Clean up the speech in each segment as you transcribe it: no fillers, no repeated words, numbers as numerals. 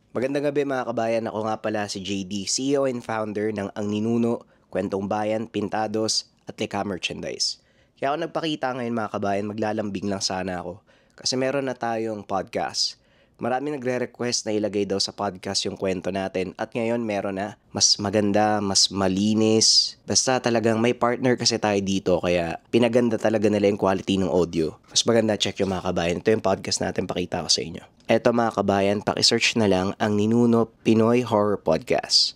Magandang gabi mga kabayan, ako nga pala si JD, CEO and founder ng Ang Ninuno, Kwentong Bayan, Pintados at Lika Merchandise. Kaya ako nagpakita ngayon mga kabayan, maglalambing lang sana ako kasi meron na tayong podcast. Marami nagre-request na ilagay daw sa podcast yung kwento natin at ngayon meron na mas maganda, mas malinis. Basta talagang may partner kasi tayo dito kaya pinaganda talaga nila yung quality ng audio. Mas maganda, check yung mga kabayan. Ito yung podcast natin, pakita ko sa inyo. Eto mga kabayan, pakisearch na lang ang Ninuno Pinoy Horror Podcast.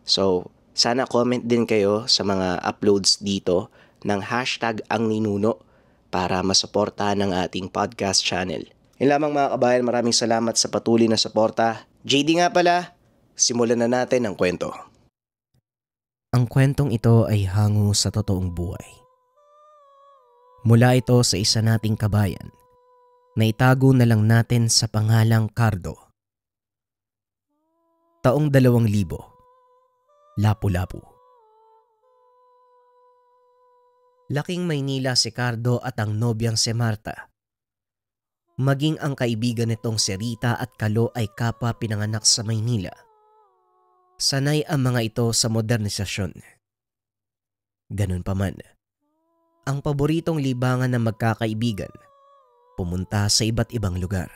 So, sana comment din kayo sa mga uploads dito ng hashtag ang Ninuno para masuportahan ang ating podcast channel. Yun lamang mga kabayan, maraming salamat sa patuloy na suporta. JD nga pala, simulan na natin ang kwento. Ang kwentong ito ay hango sa totoong buhay. Mula ito sa isa nating kabayan na itago na lang natin sa pangalang Cardo. Taong 2000, Lapu-Lapu. Laking Maynila si Cardo at ang nobyang si Marta. Maging ang kaibigan nitong si Rita at Kalo ay kapwa pinanganak sa Maynila. Sanay ang mga ito sa modernisasyon. Ganun pa man, ang paboritong libangan ng magkakaibigan, pumunta sa iba't ibang lugar.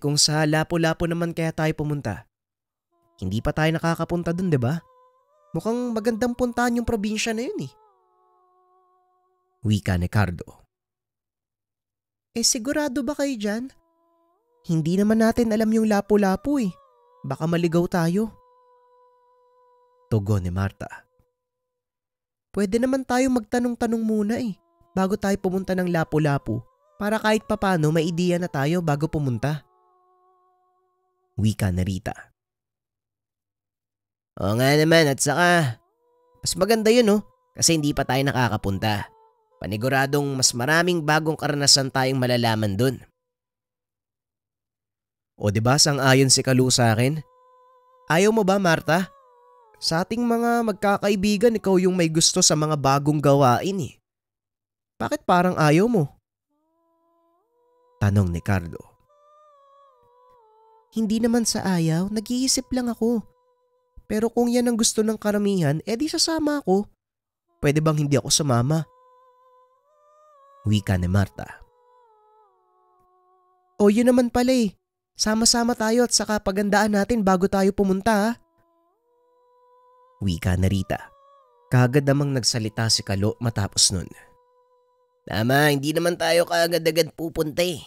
Kung sa Lapu-Lapu naman kaya tayo pumunta? Hindi pa tayo nakakapunta dun, 'di ba? Mukhang magandang puntahan yung probinsya na yun eh. Wika ni Cardo. Sigurado ba kayo dyan? Hindi naman natin alam yung Lapu-Lapu eh. Baka maligaw tayo. Tugon ni Marta. Pwede naman tayo magtanong-tanong muna eh, bago tayo pumunta ng Lapu-Lapu para kahit papano may ideya na tayo bago pumunta. Wika na Rita. Oo nga naman at saka, mas maganda yun kasi hindi pa tayo nakakapunta. Paniguradong mas maraming bagong karanasan tayong malalaman dun. O diba sang-ayon si Kalu sa akin? Ayaw mo ba Marta? Sa ating mga magkakaibigan, ikaw yung may gusto sa mga bagong gawain eh. Bakit parang ayaw mo? Tanong ni Cardo. Hindi naman sa ayaw, nag-iisip lang ako. Pero kung yan ang gusto ng karamihan, edi sasama ako. Pwede bang hindi ako sumama? Wika ni Marta. O yun naman pala eh. Sama-sama tayo at saka pagandaan natin bago tayo pumunta ha. Wika na Rita. Kaagad namang nagsalita si Kalo matapos nun. Tama, hindi naman tayo kaagad-agad pupunta eh.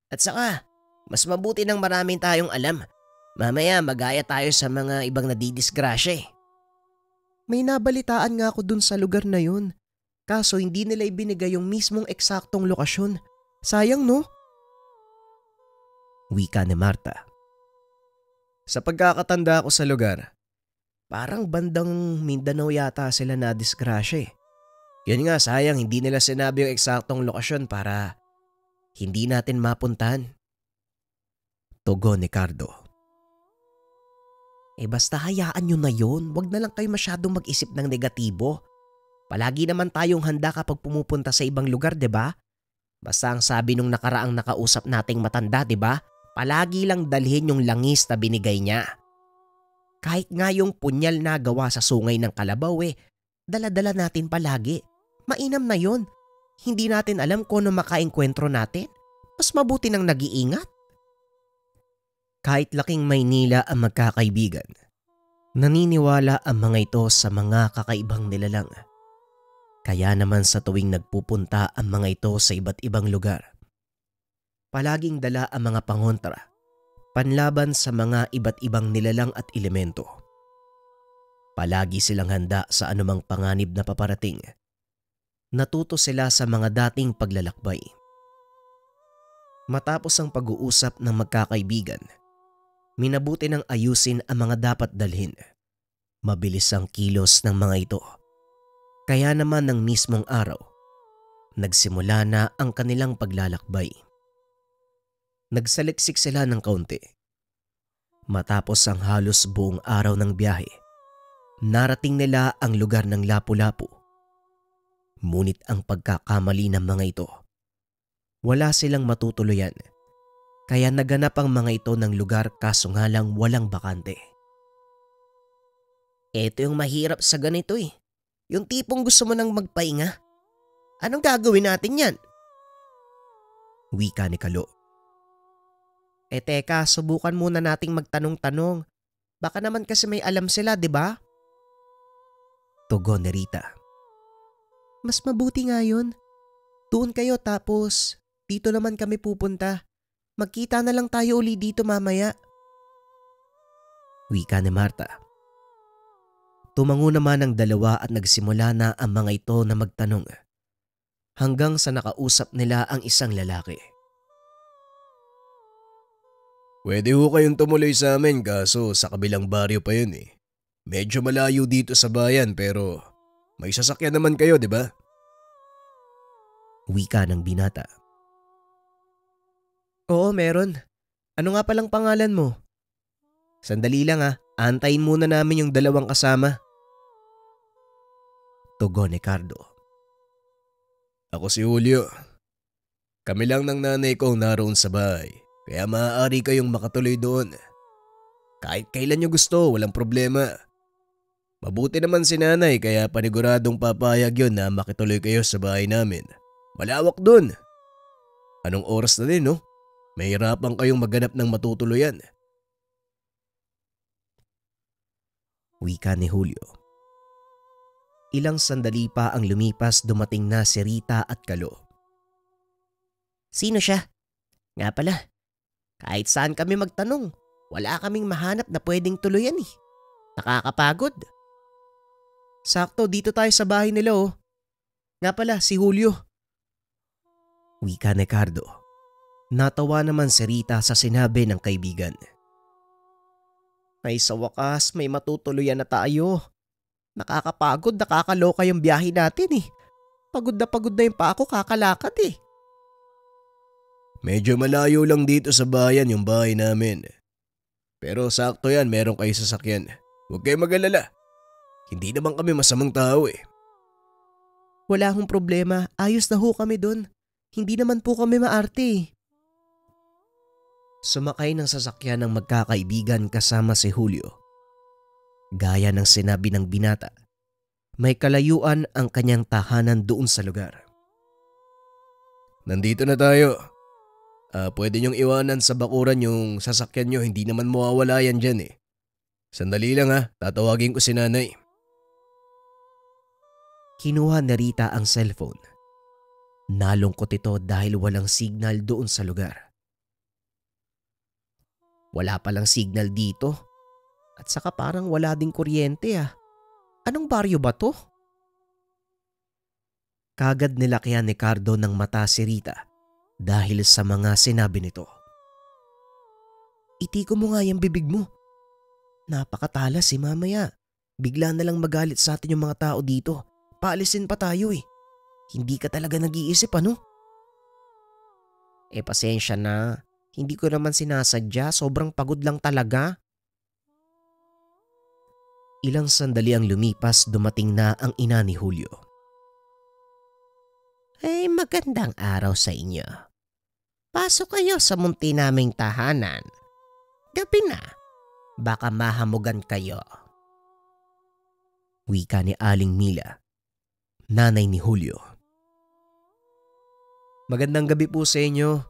At saka, mas mabuti ng maraming tayong alam. Mamaya magaya tayo sa mga ibang nadidisgrasya eh. May nabalitaan nga ako dun sa lugar na yun. Kaso hindi nila ibinigay yung mismong eksaktong lokasyon. Sayang no? Wika ni Marta. Sa pagkakatanda ko sa lugar, parang bandang Mindanao yata sila na disgrasya eh. Yun nga, sayang hindi nila sinabi yung eksaktong lokasyon para hindi natin mapuntahan. Tugon ni Cardo. Basta hayaan nyo na yun. Huwag na lang kayo masyadong mag-isip ng negatibo. Palagi naman tayong handa kapag pumupunta sa ibang lugar, 'di ba? Basta ang sabi nung nakaraang nakausap nating matanda, 'di ba? Palagi lang dalhin yung langis na binigay niya. Kahit nga yung punyal na gawa sa sungay ng kalabaw dala-dala natin palagi. Mainam na yon. Hindi natin alam kung ano makaengkwentro natin. Mas mabuti nang nag-iingat. Kahit laking Maynila ang magkakaibigan, naniniwala ang mga ito sa mga kakaibang nilalang. Kaya naman sa tuwing nagpupunta ang mga ito sa iba't ibang lugar, palaging dala ang mga pangontra, panlaban sa mga iba't ibang nilalang at elemento. Palagi silang handa sa anumang panganib na paparating. Natuto sila sa mga dating paglalakbay. Matapos ang pag-uusap ng magkakaibigan, minabuti ng ayusin ang mga dapat dalhin. Mabilis ang kilos ng mga ito. Kaya naman ng mismong araw, nagsimula na ang kanilang paglalakbay. Nagsaliksik sila ng kaunti. Matapos ang halos buong araw ng biyahe, narating nila ang lugar ng Lapu-Lapu. Ngunit ang pagkakamali ng mga ito, wala silang matutuluyan Kaya naganap ang mga ito ng lugar kaso nga lang walang bakante. Ito yung mahirap sa ganito eh. Yung tipong gusto mo nang magpahinga. Anong gagawin natin yan? Wika ni Kalo. Teka, subukan muna nating magtanong-tanong. Baka naman kasi may alam sila, di ba? Tugon ni Rita. Mas mabuti nga yun. Doon kayo tapos dito naman kami pupunta. Magkita na lang tayo uli dito mamaya. Wika ni Marta. Tumango naman ang dalawa at nagsimula na ang mga ito na magtanong. Hanggang sa nakausap nila ang isang lalaki. Pwede ho kayong tumuloy sa amin kaso sa kabilang baryo pa yun eh. Medyo malayo dito sa bayan pero may sasakyan naman kayo, di ba? Wika ng binata. Oo, meron. Ano nga palang pangalan mo? Sandali lang antayin muna namin yung dalawang kasama. Tugon ni Cardo. Ako si Julio. Kami lang ng nanay ko naroon sa bahay. Kaya maaari kayong makatuloy doon. Kahit kailan nyo gusto, walang problema. Mabuti naman si nanay kaya paniguradong papayag yun na makituloy kayo sa bahay namin. Malawak doon. Anong oras na din, no? Mahirapan kayong maghanap ng matutuluyan. Wika ni Julio. Ilang sandali pa ang lumipas dumating na si Rita at Kalo. Sino siya? Nga pala, kahit saan kami magtanong, wala kaming mahanap na pwedeng tuluyan eh. Nakakapagod. Sakto, dito tayo sa bahay nila oh. Nga pala, si Julio. Wika ni Cardo. Natawa naman si Rita sa sinabi ng kaibigan. Ay sa wakas, may matutuluyan na tayo. Nakakapagod, nakakaloka yung biyahe natin eh. Pagod na yung pa ako kakalakad eh. Medyo malayo lang dito sa bayan yung bahay namin. Pero sakto yan, meron kayo sasakyan. Huwag kayong mag-alala. Hindi naman kami masamang tao eh. Wala hong problema, ayos na ho kami dun. Hindi naman po kami maarte eh. Sumakay ng sasakyan ng magkakaibigan kasama si Julio. Gaya ng sinabi ng binata, may kalayuan ang kanyang tahanan doon sa lugar. Nandito na tayo. Pwede niyong iwanan sa bakuran yung sasakyan niyo, hindi naman mawawala yan dyan eh. Sandali lang tatawagin ko si nanay. Kinuha ni Rita ang cellphone. Nalungkot ito dahil walang signal doon sa lugar. Wala palang signal dito. At saka parang wala ding kuryente Anong baryo ba to? Kagad nilakyan ni Cardo ng mata si Rita dahil sa mga sinabi nito. Itiko mo nga yung bibig mo. Napakatalas mamaya. Bigla na lang magalit sa atin yung mga tao dito. Paalisin pa tayo eh. Hindi ka talaga nag-iisip ano? Pasensya na. Hindi ko naman sinasadya. Sobrang pagod lang talaga. Ilang sandali ang lumipas, dumating na ang ina ni Julio. Ay, magandang araw sa inyo. Pasok kayo sa munti naming tahanan. Gabi na. Baka mahamugan kayo. Wika ni Aling Mila, nanay ni Julio. Magandang gabi po sa inyo.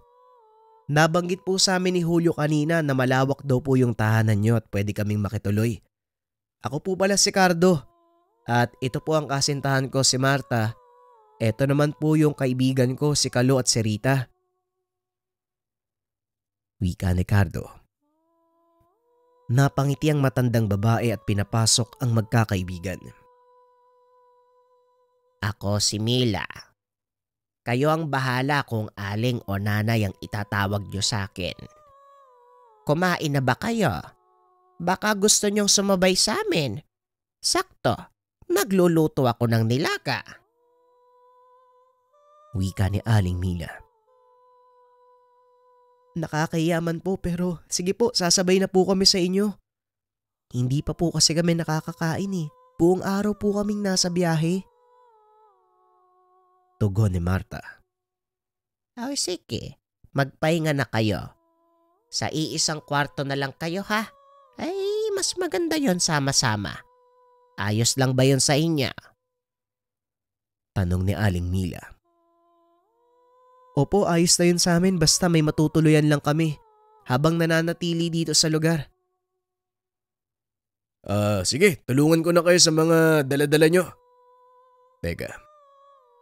Nabanggit po sa amin ni Julio kanina na malawak daw po yung tahanan nyo at pwede kaming makituloy. Ako po pala si Cardo at ito po ang kasintahan ko si Marta. Ito naman po yung kaibigan ko si Kalo at si Rita. Wika ni Cardo. Napangiti ang matandang babae at pinapasok ang magkakaibigan. Ako si Mila. Kayo ang bahala kung aling o nanay ang itatawag nyo sa akin. Kumain na ba kayo? Baka gusto nyong sumabay sa amin. Sakto, nagluluto ako ng nilaga. Wika ni Aling Mila. Nakakayaman po pero sige po, sasabay na po kami sa inyo. Hindi pa po kasi kami nakakakain eh. Buong araw po kaming nasa biyahe. Tugon ni Marta. Sige, magpahinga na kayo. Sa iisang kwarto na lang kayo ha? Ay, mas maganda yon sama-sama. Ayos lang ba yon sa inyo? Tanong ni Aling Mila. Opo, ayos na yun sa amin basta may matutuluyan lang kami habang nananatili dito sa lugar. Sige, tulungan ko na kayo sa mga dala-dala nyo. Teka,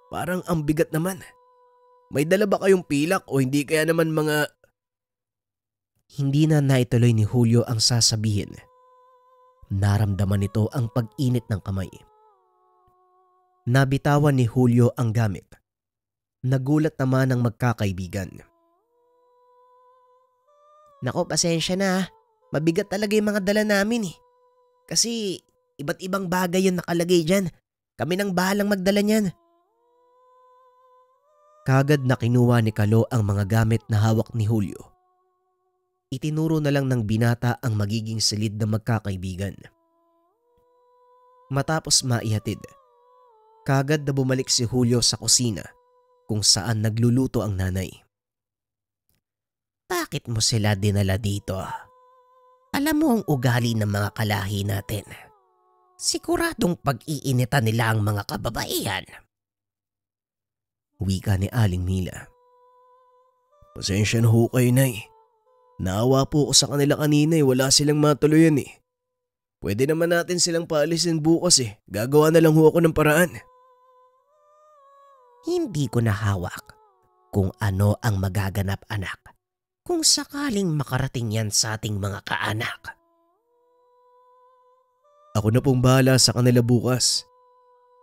parang ang bigat naman. May dala ba kayong pilak o hindi kaya naman mga... Hindi na naituloy ni Julio ang sasabihin. Naramdaman nito ang pag-init ng kamay. Nabitawan ni Julio ang gamit. Nagulat naman ang magkakaibigan. Nako, pasensya na. Mabigat talaga yung mga dala namin eh. Kasi iba't ibang bagay yung nakalagay dyan. Kami nang bahalang magdala niyan. Kagad na kinuha ni Kalo ang mga gamit na hawak ni Julio. Itinuro na lang ng binata ang magiging silid ng magkakaibigan. Matapos maihatid, kagad na bumalik si Julio sa kusina kung saan nagluluto ang nanay. Bakit mo sila dinala dito? Alam mo ang ugali ng mga kalahi natin. Siguradong pag-iinitan nila ang mga kababaihan. Wika ni Aling Mila. Pasensya na ho kayo, Nay. Naawa po ako sa kanila kanina wala silang matuluyan eh. Pwede naman natin silang paalisin bukas eh. Gagawa na lang ho ako ng paraan. Hindi ko na hawak kung ano ang magaganap, anak, kung sakaling makarating yan sa ating mga kaanak. Ako na pong bahala sa kanila bukas.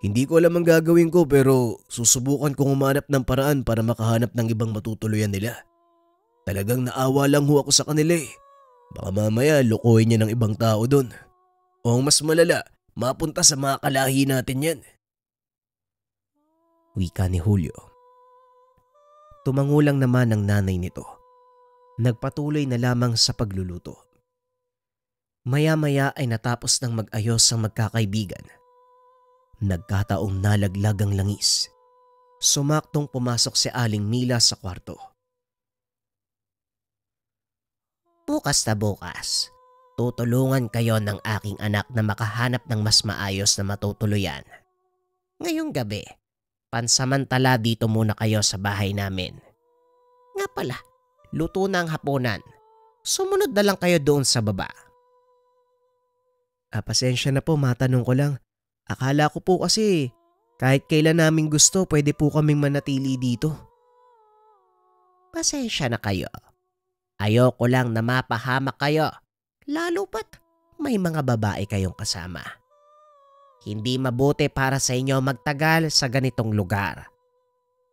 Hindi ko alam ang gagawin ko pero susubukan kong humanap ng paraan para makahanap ng ibang matutuluyan nila. Talagang naawa lang ho ako sa kanila eh. Baka mamaya lukuhin niya ng ibang tao doon. O ang mas malala, mapunta sa mga kalahi natin yan. Wika ni Julio. Tumangulang naman ang nanay nito. Nagpatuloy na lamang sa pagluluto. Maya-maya ay natapos ng mag-ayos ang magkakaibigan. Nagkataong nalaglag ang langis. Sumaktong pumasok si Aling Mila sa kwarto. Bukas na bukas, tutulungan kayo ng aking anak na makahanap ng mas maayos na matutuluyan. Ngayong gabi, pansamantala dito muna kayo sa bahay namin. Nga pala, luto na ang hapunan. Sumunod na lang kayo doon sa baba. Pasensya na po, matanong ko lang. Akala ko po kasi kahit kailan namin gusto pwede po kaming manatili dito. Pasensya na kayo. Ayoko lang na mapahamak kayo, lalo pat may mga babae kayong kasama. Hindi mabuti para sa inyo magtagal sa ganitong lugar.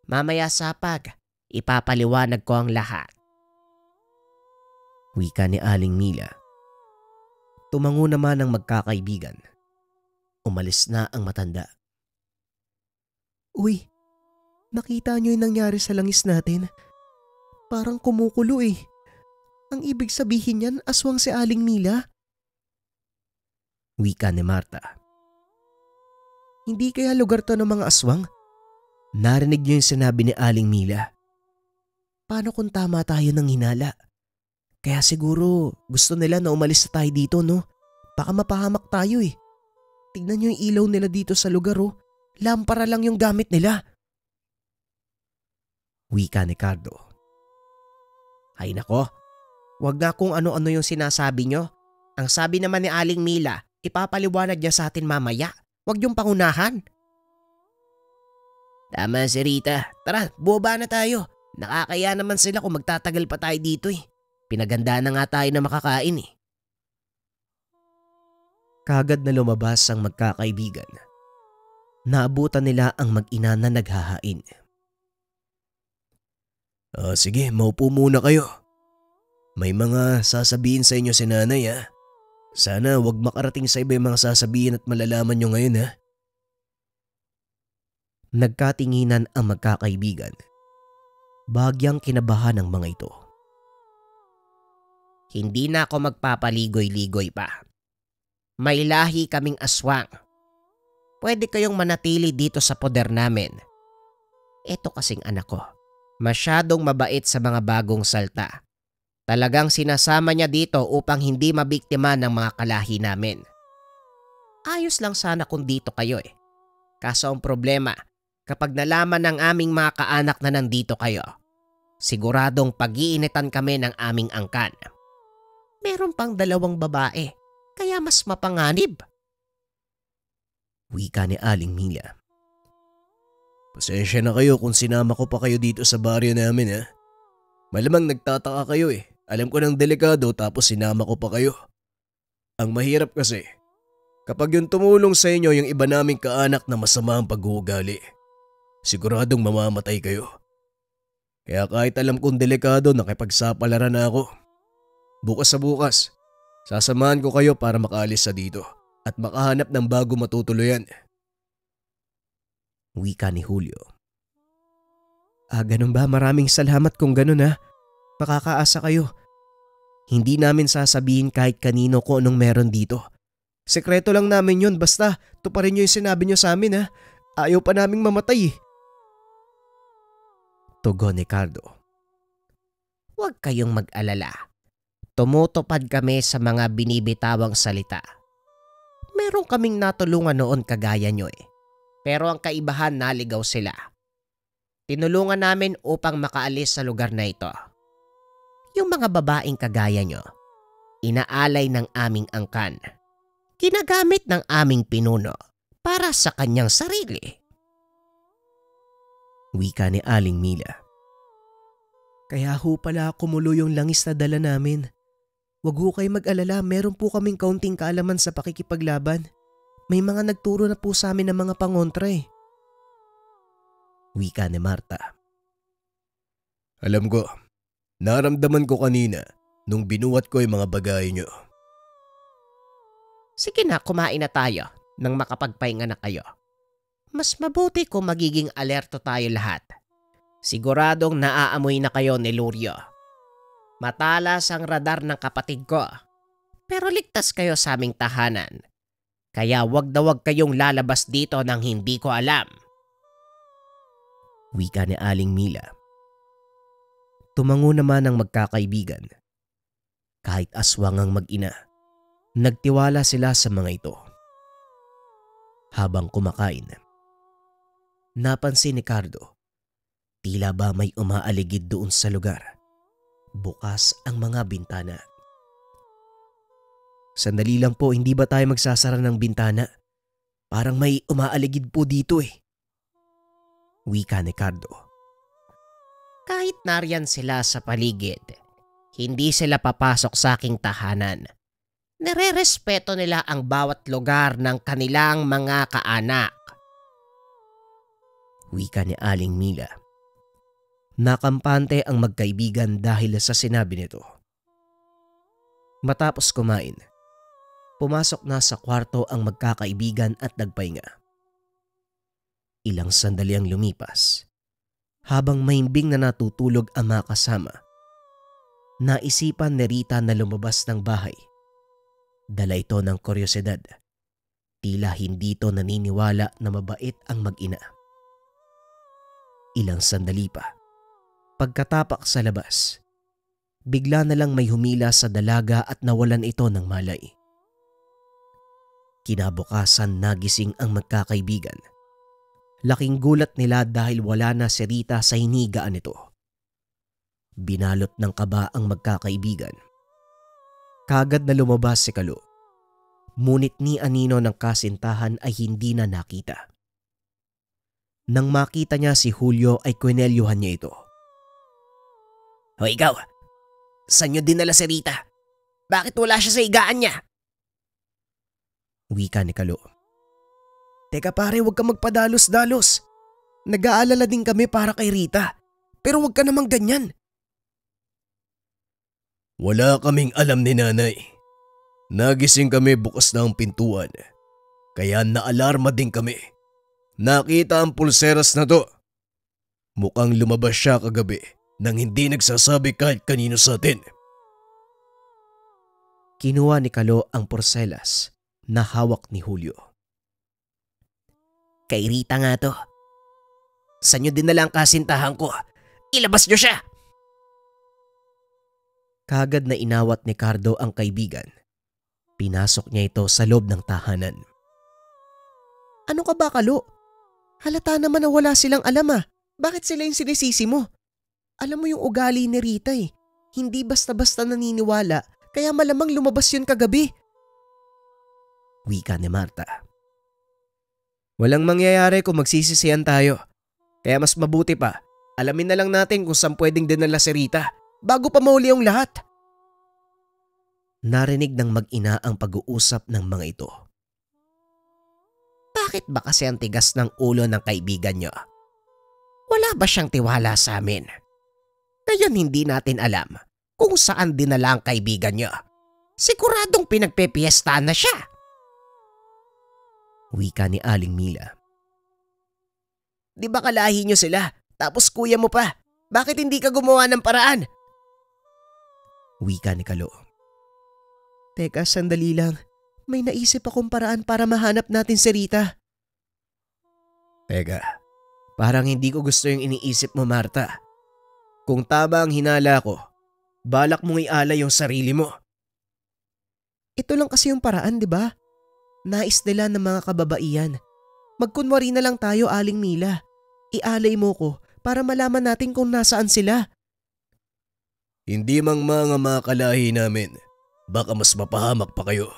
Mamaya sa ipapaliwanag ko ang lahat. Wika ni Aling Mila. Tumango naman ang magkakaibigan. Umalis na ang matanda. Uy, nakita niyo yung nangyari sa langis natin? Parang kumukulo eh. Ang ibig sabihin niyan, aswang si Aling Mila? Wika ni Marta. Hindi kaya lugar to ng mga aswang? Narinig niyo yung sinabi ni Aling Mila. Paano kung tama tayo ng hinala? Kaya siguro gusto nila na umalis na tayo dito, no? Baka mapahamak tayo eh. Tignan niyo yung ilaw nila dito sa lugar, oh. Lampara lang yung gamit nila. Wika ni Cardo. Ay nako, wag na kung ano-ano yung sinasabi nyo. Ang sabi naman ni Aling Mila, ipapaliwanag niya sa atin mamaya. Wag yung pangunahan. Tama si Rita. Tara, buwaba na tayo. Nakakaya naman sila kung magtatagal pa tayo dito eh. Pinaganda na nga tayo na makakain eh. Kagad na lumabas ang magkakaibigan. Naabutan nila ang mag-ina na naghahain. Sige, maupo muna kayo. May mga sasabihin sa inyo si nanay ha. Sana wag makarating sa iba yung mga sasabihin at malalaman nyo ngayon ha. Nagkatinginan ang magkakaibigan. Bagyang kinabahan ng mga ito. Hindi na ako magpapaligoy-ligoy pa. May lahi kaming aswang. Pwede kayong manatili dito sa poder namin. Ito kasing anak ko. Masyadong mabait sa mga bagong salta. Talagang sinasama niya dito upang hindi mabiktima ng mga kalahi namin. Ayos lang sana kung dito kayo eh. Kaso ang problema, kapag nalaman ng aming mga kaanak na nandito kayo, siguradong pag-iinitan kami ng aming angkan. Meron pang 2 babae, kaya mas mapanganib. Wika ni Aling Mila. Pasensya na kayo kung sinama ko pa kayo dito sa baryo namin ha. Malamang nagtataka kayo eh. Alam ko ng delikado tapos sinama ko pa kayo. Ang mahirap kasi, kapag yung tumulong sa inyo yung iba naming kaanak na masama ang pag-uugali, siguradong mamamatay kayo. Kaya kahit alam kong delikado, nakipagsapalaran na ako. Bukas sa bukas, sasamahan ko kayo para makaalis sa dito at makahanap ng bago matutuluyan. Wika ni Julio. Ganun ba? Maraming salamat kung ganun ha. Makakaasa kayo. Hindi namin sasabihin kahit kanino kung anong meron dito. Sekreto lang namin yun, basta tuparin nyo yung sinabi nyo sa amin ha. Ayaw pa naming mamatay eh. Tugon ni Cardo. Huwag kayong mag-alala. Tumutupad kami sa mga binibitawang salita. Meron kaming natulungan noon kagaya nyo eh. Pero ang kaibahan, naligaw sila. Tinulungan namin upang makaalis sa lugar na ito. Yung mga babaeng kagaya nyo, inaalay ng aming angkan. Ginagamit ng aming pinuno para sa kanyang sarili. Wika ni Aling Mila. Kaya ho pala kumulo yung langis na dala namin. Wag ho kayo mag-alala, meron po kaming kaunting kaalaman sa pakikipaglaban. May mga nagturo na po sa amin ng mga pangontra eh. Wika ni Marta. Alam ko, naramdaman ko kanina nung binuhat ko yung mga bagay nyo. Sige na, kumain na tayo nang makapagpahinga na kayo. Mas mabuti kung magiging alerto tayo lahat. Siguradong naaamoy na kayo ni Lurio. Matalas ang radar ng kapatid ko. Pero ligtas kayo sa aming tahanan. Kaya wag na wag kayong lalabas dito nang hindi ko alam. Wika ni Aling Mila. Tumango naman ang magkakaibigan. Kahit aswang ang mag-ina, nagtiwala sila sa mga ito. Habang kumakain, napansin ni Cardo, tila ba may umaaligid doon sa lugar. Bukas ang mga bintana. Sandali lang po, hindi ba tayo magsasara ng bintana? Parang may umaaligid po dito eh. Wika ni Cardo. Kahit nariyan sila sa paligid, hindi sila papasok sa aking tahanan. Nire-respeto nila ang bawat lugar ng kanilang mga kaanak. Wika ni Aling Mila. Nakampante ang magkaibigan dahil sa sinabi nito. Matapos kumain, pumasok na sa kwarto ang magkakaibigan at nagpahinga. Ilang sandali ang lumipas. Habang mahimbing na natutulog ang mga kasama, naisipan ni Rita na lumabas ng bahay. Dala ito ng kuryosidad. Tila hindi ito naniniwala na mabait ang mag-ina. Ilang sandali pa, pagkatapak sa labas, bigla na lang may humila sa dalaga at nawalan ito ng malay. Kinabukasan nagising ang magkakaibigan. Laking gulat nila dahil wala na si Rita sa hinigaan nito. Binalot ng kaba ang magkakaibigan. Kagad na lumabas si Kalo. Ngunit ni anino ng kasintahan ay hindi na nakita. Nang makita niya si Julio ay kwinelyuhan niya ito. Hoy ikaw, saan niyo dinala si Rita? Bakit wala siya sa higaan niya? Wika ni Kalo. Teka pare, huwag ka magpadalos-dalos. Nag-aalala din kami para kay Rita. Pero huwag ka namang ganyan. Wala kaming alam ni nanay. Nagising kami bukas na ang pintuan. Kaya naalarma din kami. Nakita ang pulseras na to. Mukhang lumabas siya kagabi nang hindi nagsasabi kahit kanino sa atin. Kinuha ni Kalo ang porselas na hawak ni Julio. Kay Rita nga to. Saan nyo dinala ang kasintahan ko? Ilabas nyo siya! Kagad na inawat ni Cardo ang kaibigan. Pinasok niya ito sa loob ng tahanan. Ano ka ba, Kalo? Halata naman na wala silang alam ah. Bakit sila yung sinisisi mo? Alam mo yung ugali ni Rita eh. Hindi basta-basta naniniwala kaya malamang lumabas yun kagabi. Wika ni Marta. Walang mangyayari kung magsisisihan tayo. Kaya mas mabuti pa, alamin na lang natin kung saan pwedeng dinala si Rita bago pa mahuli yung lahat. Narinig ng mag-ina ang pag-uusap ng mga ito. Bakit ba kasi ang tigas ng ulo ng kaibigan niyo? Wala ba siyang tiwala sa amin? Ngayon hindi natin alam kung saan dinala ang kaibigan niyo. Siguradong pinagpepiestahan na siya. Wika ni Aling Mila. Di ba kalahi niyo sila? Tapos kuya mo pa. Bakit hindi ka gumawa ng paraan? Wika ni Kalo. Teka, sandali lang. May naisip akong paraan para mahanap natin si Rita. Teka, parang hindi ko gusto yung iniisip mo, Marta. Kung tama ang hinala ko, balak mong ialay yung sarili mo. Ito lang kasi yung paraan, di ba? Nais nila ng mga kababaihan. Magkunwari na lang tayo, Aling Mila. Ialay mo ko para malaman natin kung nasaan sila. Hindi mang mga kalahi namin. Baka mas mapahamak pa kayo.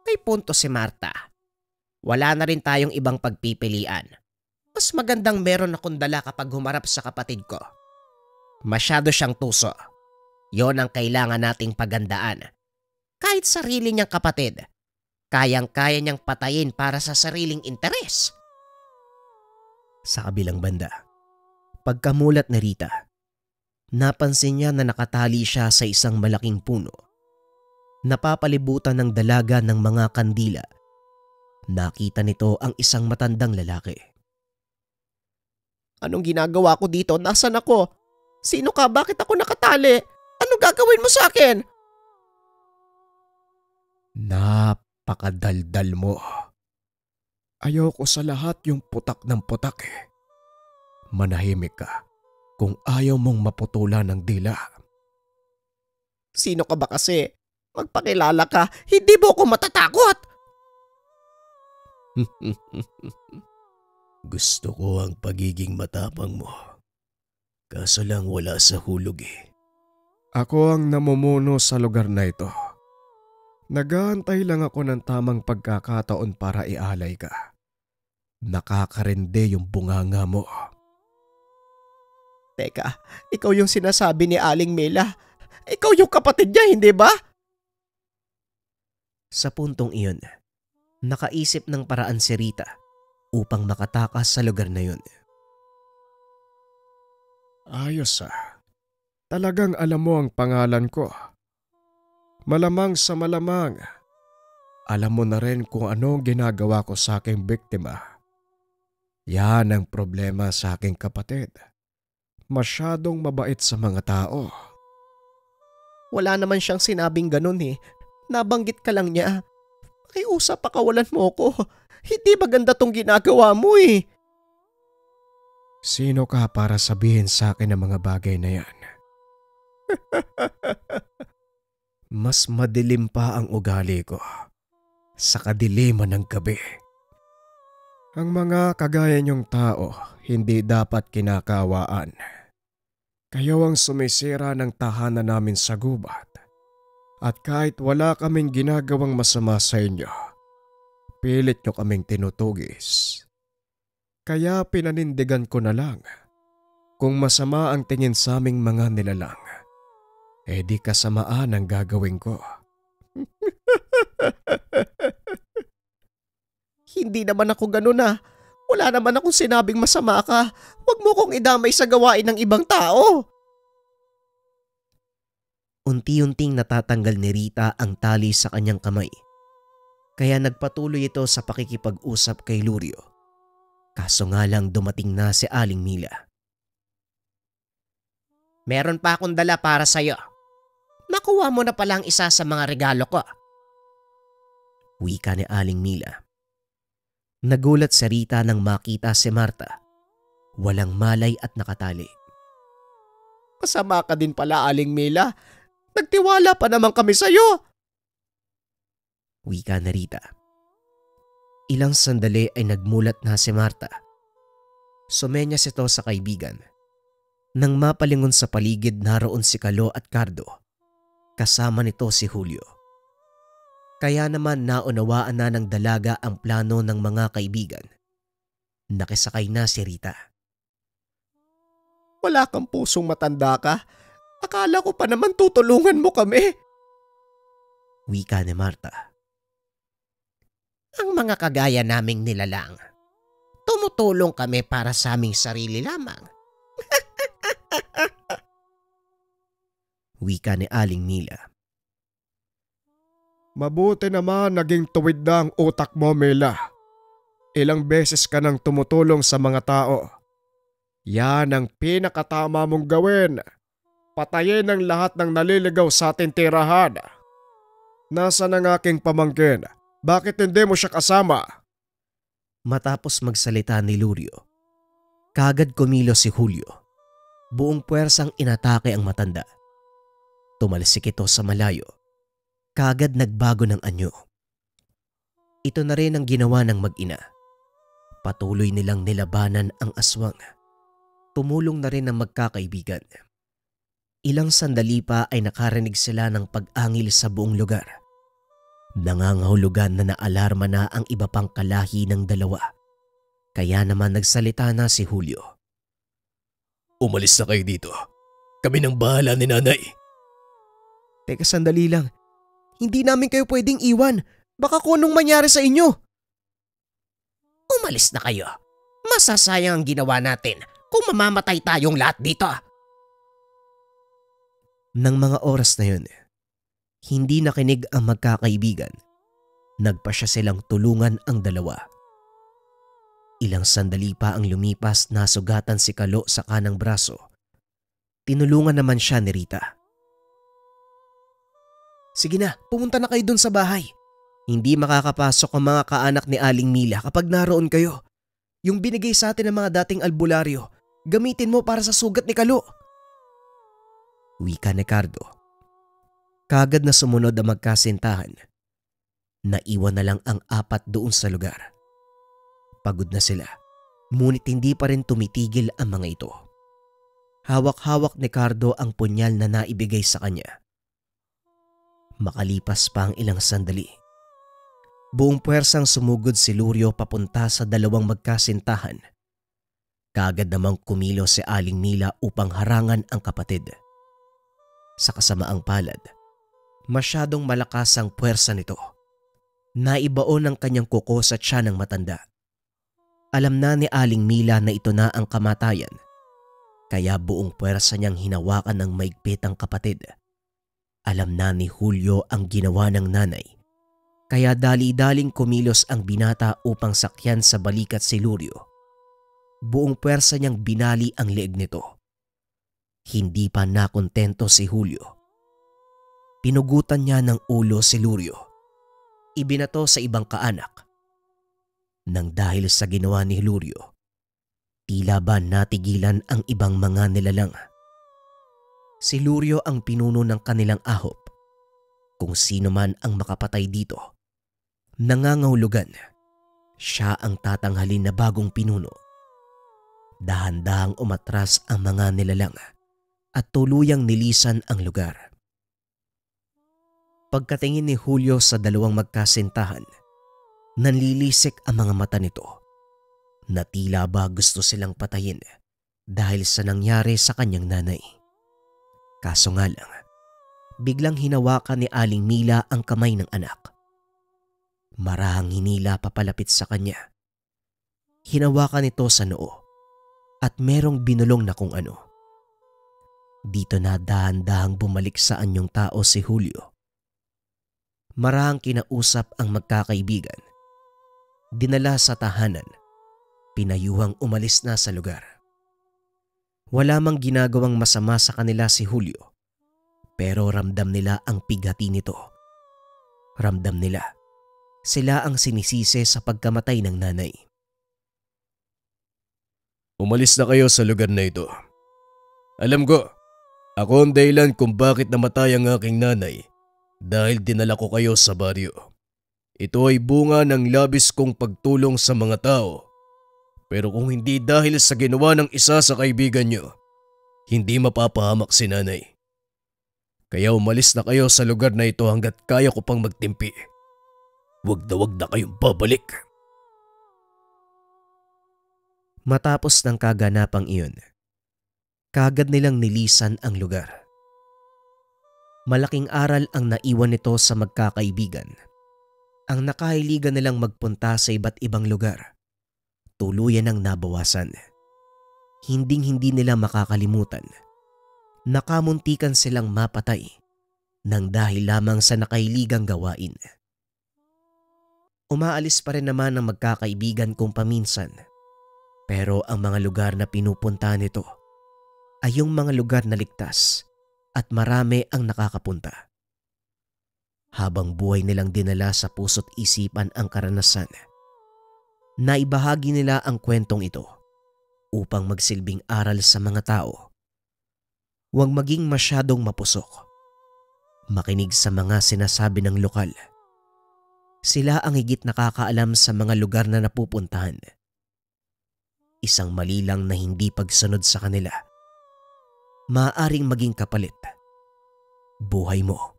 May punto si Marta. Wala na rin tayong ibang pagpipilian. Mas magandang meron akong dala kapag humarap sa kapatid ko. Masyado siyang tuso. Yon ang kailangan nating pagandaan. Kahit sarili niyang kapatid, kayang-kaya niyang patayin para sa sariling interes. Sa kabilang banda, pagkamulat ni Rita, napansin niya na nakatali siya sa isang malaking puno. Napapalibutan ng dalaga ng mga kandila. Nakita nito ang isang matandang lalaki. Anong ginagawa ko dito? Nasaan ako? Sino ka? Bakit ako nakatali? Anong gagawin mo sa akin? Napakadaldal mo. Ayoko sa lahat yung putak ng putak eh. Manahimik ka kung ayaw mong maputulan ng dila. Sino ka ba kasi? Magpakilala ka. Hindi mo ako matatakot. Gusto ko ang pagiging matapang mo. Kaso lang wala sa hulog eh. Ako ang namumuno sa lugar na ito. Nag-aantay lang ako ng tamang pagkakataon para ialay ka. Nakakarende yung bunganga mo. Teka, ikaw yung sinasabi ni Aling Mila. Ikaw yung kapatid niya, hindi ba? Sa puntong iyon, nakaisip ng paraan si Rita upang makatakas sa lugar na yun. Ayos ah. Talagang alam mo ang pangalan ko. Malamang sa malamang, alam mo na rin kung ano ang ginagawa ko sa aking biktima. Yan ang problema sa aking kapatid. Masyadong mabait sa mga tao. Wala naman siyang sinabing ganun eh. Nabanggit ka lang niya. Pakiusap, pakawalan mo ko. Hindi maganda tong ginagawa mo eh. Sino ka para sabihin sa akin ang mga bagay na yan? Mas madilim pa ang ugali ko sa kadiliman ng gabi. Ang mga kagaya niyong tao hindi dapat kinakawaan. Kayo ang sumisira ng tahanan namin sa gubat. At kahit wala kaming ginagawang masama sa inyo, pilit niyo kaming tinutugis. Kaya pinanindigan ko na lang. Kung masama ang tingin sa aming mga nilalang, di kasamaan ang gagawin ko. Hindi naman ako ganun ah. Wala naman akong sinabing masama ka. Huwag mo kong idamay sa gawain ng ibang tao. Unti-unting natatanggal ni Rita ang tali sa kanyang kamay. Kaya nagpatuloy ito sa pakikipag-usap kay Lurio. Kaso nga lang dumating na si Aling Mila. Meron pa akong dala para sa'yo. Nakuha mo na palang isa sa mga regalo ko. Wika ni Aling Mila. Nagulat si Rita nang makita si Marta. Walang malay at nakatali. Masama ka din pala, Aling Mila. Nagtiwala pa naman kami sa'yo. Wika na Rita. Ilang sandali ay nagmulat na si Marta. Sumenyas ito sa kaibigan. Nang mapalingon sa paligid, naroon si Kalo at Cardo. Kasama nito si Julio. Kaya naman naunawaan na ng dalaga ang plano ng mga kaibigan. Nakisakay na si Rita. Wala kang pusong matanda ka. Akala ko pa naman tutulungan mo kami. Wika ni Marta. Ang mga kagaya naming nilalang, tumutulong kami para sa aming sarili lamang. Wika ni Aling Mila. Mabuti naman naging tuwid na ang utak mo, Mila. Ilang beses ka nang tumutulong sa mga tao. Yan ang pinakatama mong gawin. Patayin ang lahat ng naliligaw sa ating tirahan. Nasaan ang aking pamangkin? Bakit hindi mo siya kasama? Matapos magsalita ni Lurio, kagad kumilos si Julio. Buong puwersang inatake ang matanda. Tumalsik ito sa malayo. Kagad nagbago ng anyo. Ito na rin ang ginawa ng mag-ina. Patuloy nilang nilabanan ang aswang. Tumulong na rin ang magkakaibigan. Ilang sandali pa ay nakarinig sila ng pag-angil sa buong lugar. Nangangahulugan na naalarma na ang iba pang kalahi ng dalawa. Kaya naman nagsalita na si Julio. Umalis na kayo dito. Kami nang bahala ni nanay. Teka sandali lang. Hindi namin kayo pwedeng iwan. Baka kung anong mangyari sa inyo. Umalis na kayo. Masasayang ang ginawa natin kung mamamatay tayong lahat dito. Nang mga oras na yun, hindi nakinig ang magkakaibigan. Nagpasya silang tulungan ang dalawa. Ilang sandali pa ang lumipas, nasugatan si Kalo sa kanang braso. Tinulungan naman siya ni Rita. Sige na, pumunta na kayo dun sa bahay. Hindi makakapasok ang mga kaanak ni Aling Mila kapag naroon kayo. Yung binigay sa atin ng mga dating albularyo, gamitin mo para sa sugat ni Kalo. Wika ni Cardo. Kagad na sumunod ang magkasintahan. Naiwan na lang ang apat doon sa lugar. Pagod na sila, ngunit hindi pa rin tumitigil ang mga ito. Hawak-hawak ni Cardo ang punyal na naibigay sa kanya. Makalipas pa ang ilang sandali, buong puwersang sumugod si Lurio papunta sa dalawang magkasintahan. Kagad namang kumilos si Aling Mila upang harangan ang kapatid. Sa kasamaang palad, masyadong malakas ang puwersa nito. Naibaon ang kanyang kuko sa tiyan ng matanda. Alam na ni Aling Mila na ito na ang kamatayan, kaya buong puwersa niyang hinawakan ng maigpit ang kapatid. Alam na ni Julio ang ginawa ng nanay, kaya dali-daling kumilos ang binata upang sakyan sa balikat si Lurio. Buong puwersa niyang binali ang leeg nito. Hindi pa nakontento si Julio. Pinugutan niya ng ulo si Lurio. Ibinato sa ibang kaanak. Nang dahil sa ginawa ni Lurio, tila ba natigilan ang ibang mga nilalang. Si Lurio ang pinuno ng kanilang ahop. Kung sino man ang makapatay dito, nangangahulugan, siya ang tatanghalin na bagong pinuno. Dahan-dahang umatras ang mga nilalang at tuluyang nilisan ang lugar. Pagkatingin ni Julio sa dalawang magkasintahan, nanlilisik ang mga mata nito na tila ba gusto silang patayin dahil sa nangyari sa kanyang nanay. Kaso nga lang, biglang hinawakan ni Aling Mila ang kamay ng anak. Marahang hinila papalapit sa kanya. Hinawakan ito sa noo at merong binulong na kung ano. Dito na dahan-dahang bumalik sa anyong tao si Julio. Marahang kinausap ang magkakaibigan. Dinala sa tahanan. Pinayuhang umalis na sa lugar. Wala mang ginagawang masama sa kanila si Julio. Pero ramdam nila ang pighati nito. Ramdam nila sila ang sinisisi sa pagkamatay ng nanay. Umalis na kayo sa lugar na ito. Alam ko, Ako ang dahilan kung bakit namatay ang aking nanay dahil dinala ko kayo sa baryo. Ito ay bunga ng labis kong pagtulong sa mga tao. Pero kung hindi dahil sa ginawa ng isa sa kaibigan nyo, hindi mapapahamak si nanay. Kaya umalis na kayo sa lugar na ito hanggat kaya ko pang magtimpi. Wag na kayong babalik. Matapos ng kaganapang iyon, kaagad nilang nilisan ang lugar. Malaking aral ang naiwan nito sa magkakaibigan. Ang nakahiligan nilang magpunta sa iba't ibang lugar, tuluyan ang nabawasan. Hinding-hindi nila makakalimutan. Nakamuntikan silang mapatay nang dahil lamang sa nakahiligang gawain. Umaalis pa rin naman ang magkakaibigan kung paminsan. Pero ang mga lugar na pinupunta nito ay yung mga lugar na ligtas at marami ang nakakapunta. Habang buhay nilang dinala sa puso't isipan ang karanasan, naibahagi nila ang kwentong ito upang magsilbing aral sa mga tao. Huwag maging masyadong mapusok. Makinig sa mga sinasabi ng lokal. Sila ang higit nakakaalam sa mga lugar na napupuntahan. Isang mali lang na hindi pagsunod sa kanila, maaaring maging kapalit. Buhay mo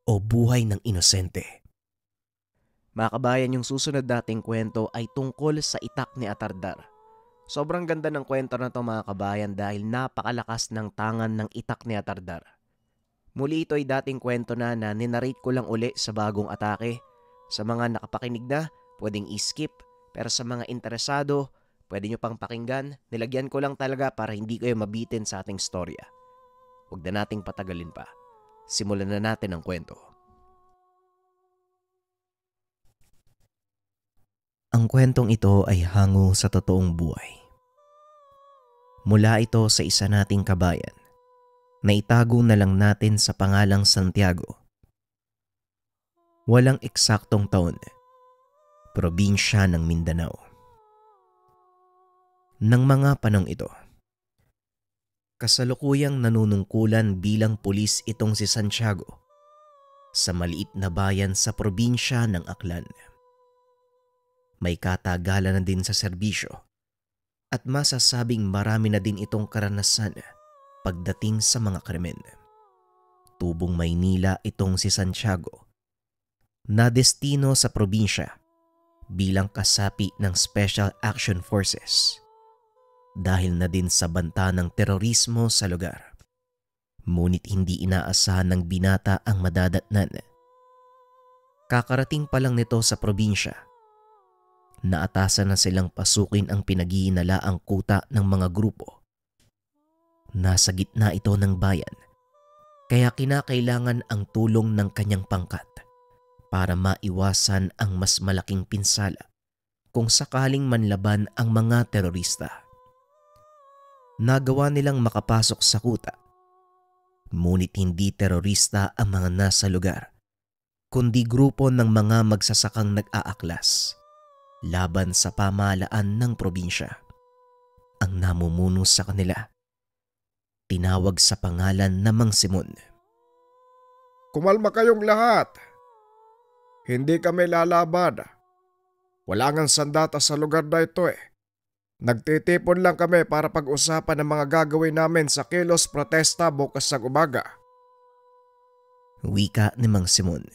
o buhay ng inosente. Mga kabayan, yung susunod nating kwento ay tungkol sa itak ni Atardar. Sobrang ganda ng kwento na to mga kabayan dahil napakalakas ng tangan ng itak ni Atardar. Muli ito ay dating kwento na ninarrate ko lang uli sa bagong atake. Sa mga nakapakinig na, pwedeng i-skip. Pero sa mga interesado, pwede nyo pang pakinggan. Nilagyan ko lang talaga para hindi kayo mabitin sa ating storya. Huwag na nating patagalin pa. Simulan na natin ang kwento. Ang kwentong ito ay hango sa totoong buhay. Mula ito sa isa nating kabayan na itago na lang natin sa pangalang Santiago. Walang eksaktong taon, probinsya ng Mindanao. Nang mga panong ito, kasalukuyang nanunungkulan bilang pulis itong si Santiago sa maliit na bayan sa probinsya ng Aklan. May katagalan na din sa serbisyo at masasabing marami na din itong karanasan pagdating sa mga krimen. Tubong Maynila itong si Santiago na destino sa probinsya bilang kasapi ng Special Action Forces dahil na din sa banta ng terorismo sa lugar. Ngunit hindi inaasahan ng binata ang madadatnan. Kakarating pa lang nito sa probinsya, naatasan na silang pasukin ang pinag-iinalaang kuta ng mga grupo. Nasa gitna ito ng bayan, kaya kinakailangan ang tulong ng kanyang pangkat para maiwasan ang mas malaking pinsala kung sakaling manlaban ang mga terorista. Nagawa nilang makapasok sa kuta, ngunit hindi terorista ang mga nasa lugar, kundi grupo ng mga magsasakang nag-aaklas laban sa pamahalaan ng probinsya. Ang namumuno sa kanila, tinawag sa pangalan na Mang Simon. Kumalma kayong lahat. Hindi kami lalaban. Wala ngang sandata sa lugar na ito eh. Nagtitipon lang kami para pag-usapan ang mga gagawin namin sa kilos protesta bukas ng umaga. Wika ni Mang Simon.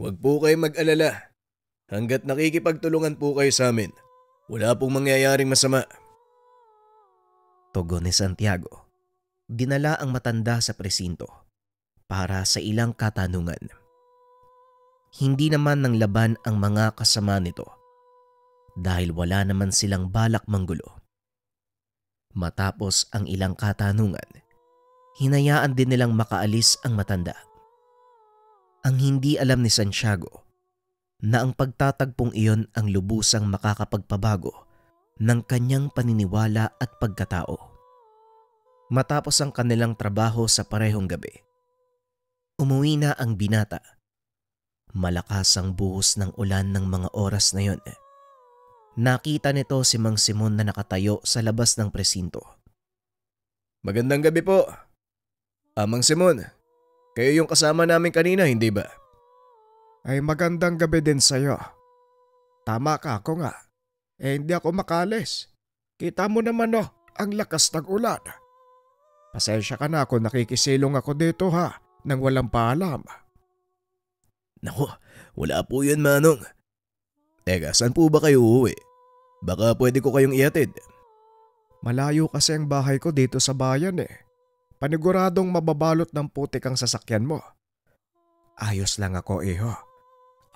Huwag po kayo mag-alala. Hanggat nakikipagtulungan po kayo sa amin, wala pong mangyayaring masama. Tugon ni Santiago. Dinala ang matanda sa presinto para sa ilang katanungan. Hindi naman ng laban ang mga kasama nito dahil wala naman silang balak manggulo. Matapos ang ilang katanungan, hinayaan din nilang makaalis ang matanda. Ang hindi alam ni Santiago na ang pagtatagpong iyon ang lubusang makakapagpabago ng kanyang paniniwala at pagkatao. Matapos ang kanilang trabaho sa parehong gabi, umuwi na ang binata. Malakas ang buhos ng ulan ng mga oras na yon. Nakita nito si Mang Simon na nakatayo sa labas ng presinto. Magandang gabi po. Mang Simon, kayo yung kasama namin kanina, hindi ba? Ay magandang gabi din sa'yo. Tama ka, ako nga. Hindi ako makalis. Kita mo naman ang lakas ng ulan. Pasensya ka na kung nakikisilong ako dito nang walang paalam. Naku, wala po yun, Manong. Teka, saan po ba kayo uuwi? Baka pwede ko kayong ihatid. Malayo kasi ang bahay ko dito sa bayan Paniguradong mababalot ng putik ang sasakyan mo. Ayos lang ako, iho.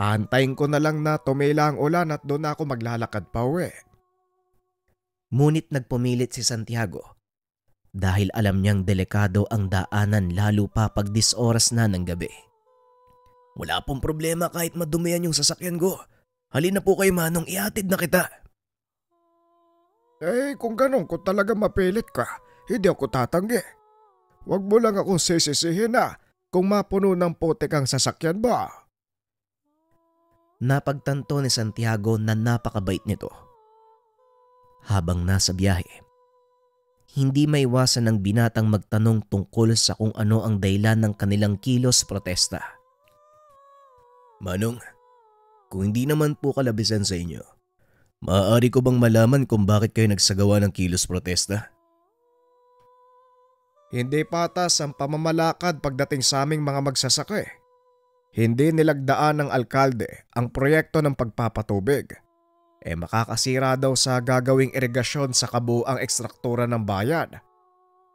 Antayin ko na lang na tumila ang ulan at doon ako maglalakad pa uwi. Ngunit nagpumilit si Santiago dahil alam niyang delikado ang daanan lalo pa pag 10 oras na ng gabi. Wala pong problema kahit madumihan yung sasakyan ko. Halina po kayo, Manong, ihatid na kita. Kung ganun, kung talaga mapilit ka, hindi ako tatanggi. Huwag mo lang akong sisisihin kung mapuno ng putik ang sasakyan ba. Napagtanto ni Santiago na napakabait nito. Habang nasa biyahe, hindi maiwasan ng binatang magtanong tungkol sa kung ano ang dahilan ng kanilang kilos protesta. Manong, kung hindi naman po kalabisan sa inyo, maaari ko bang malaman kung bakit kayo nagsagawa ng kilos protesta? Hindi patas ang pamamalakad pagdating sa aming mga magsasaka. Hindi nilagdaan ng alkalde ang proyekto ng pagpapatubig. Makakasira daw sa gagawing irigasyon sa kabuuang ekstruktura ng bayan.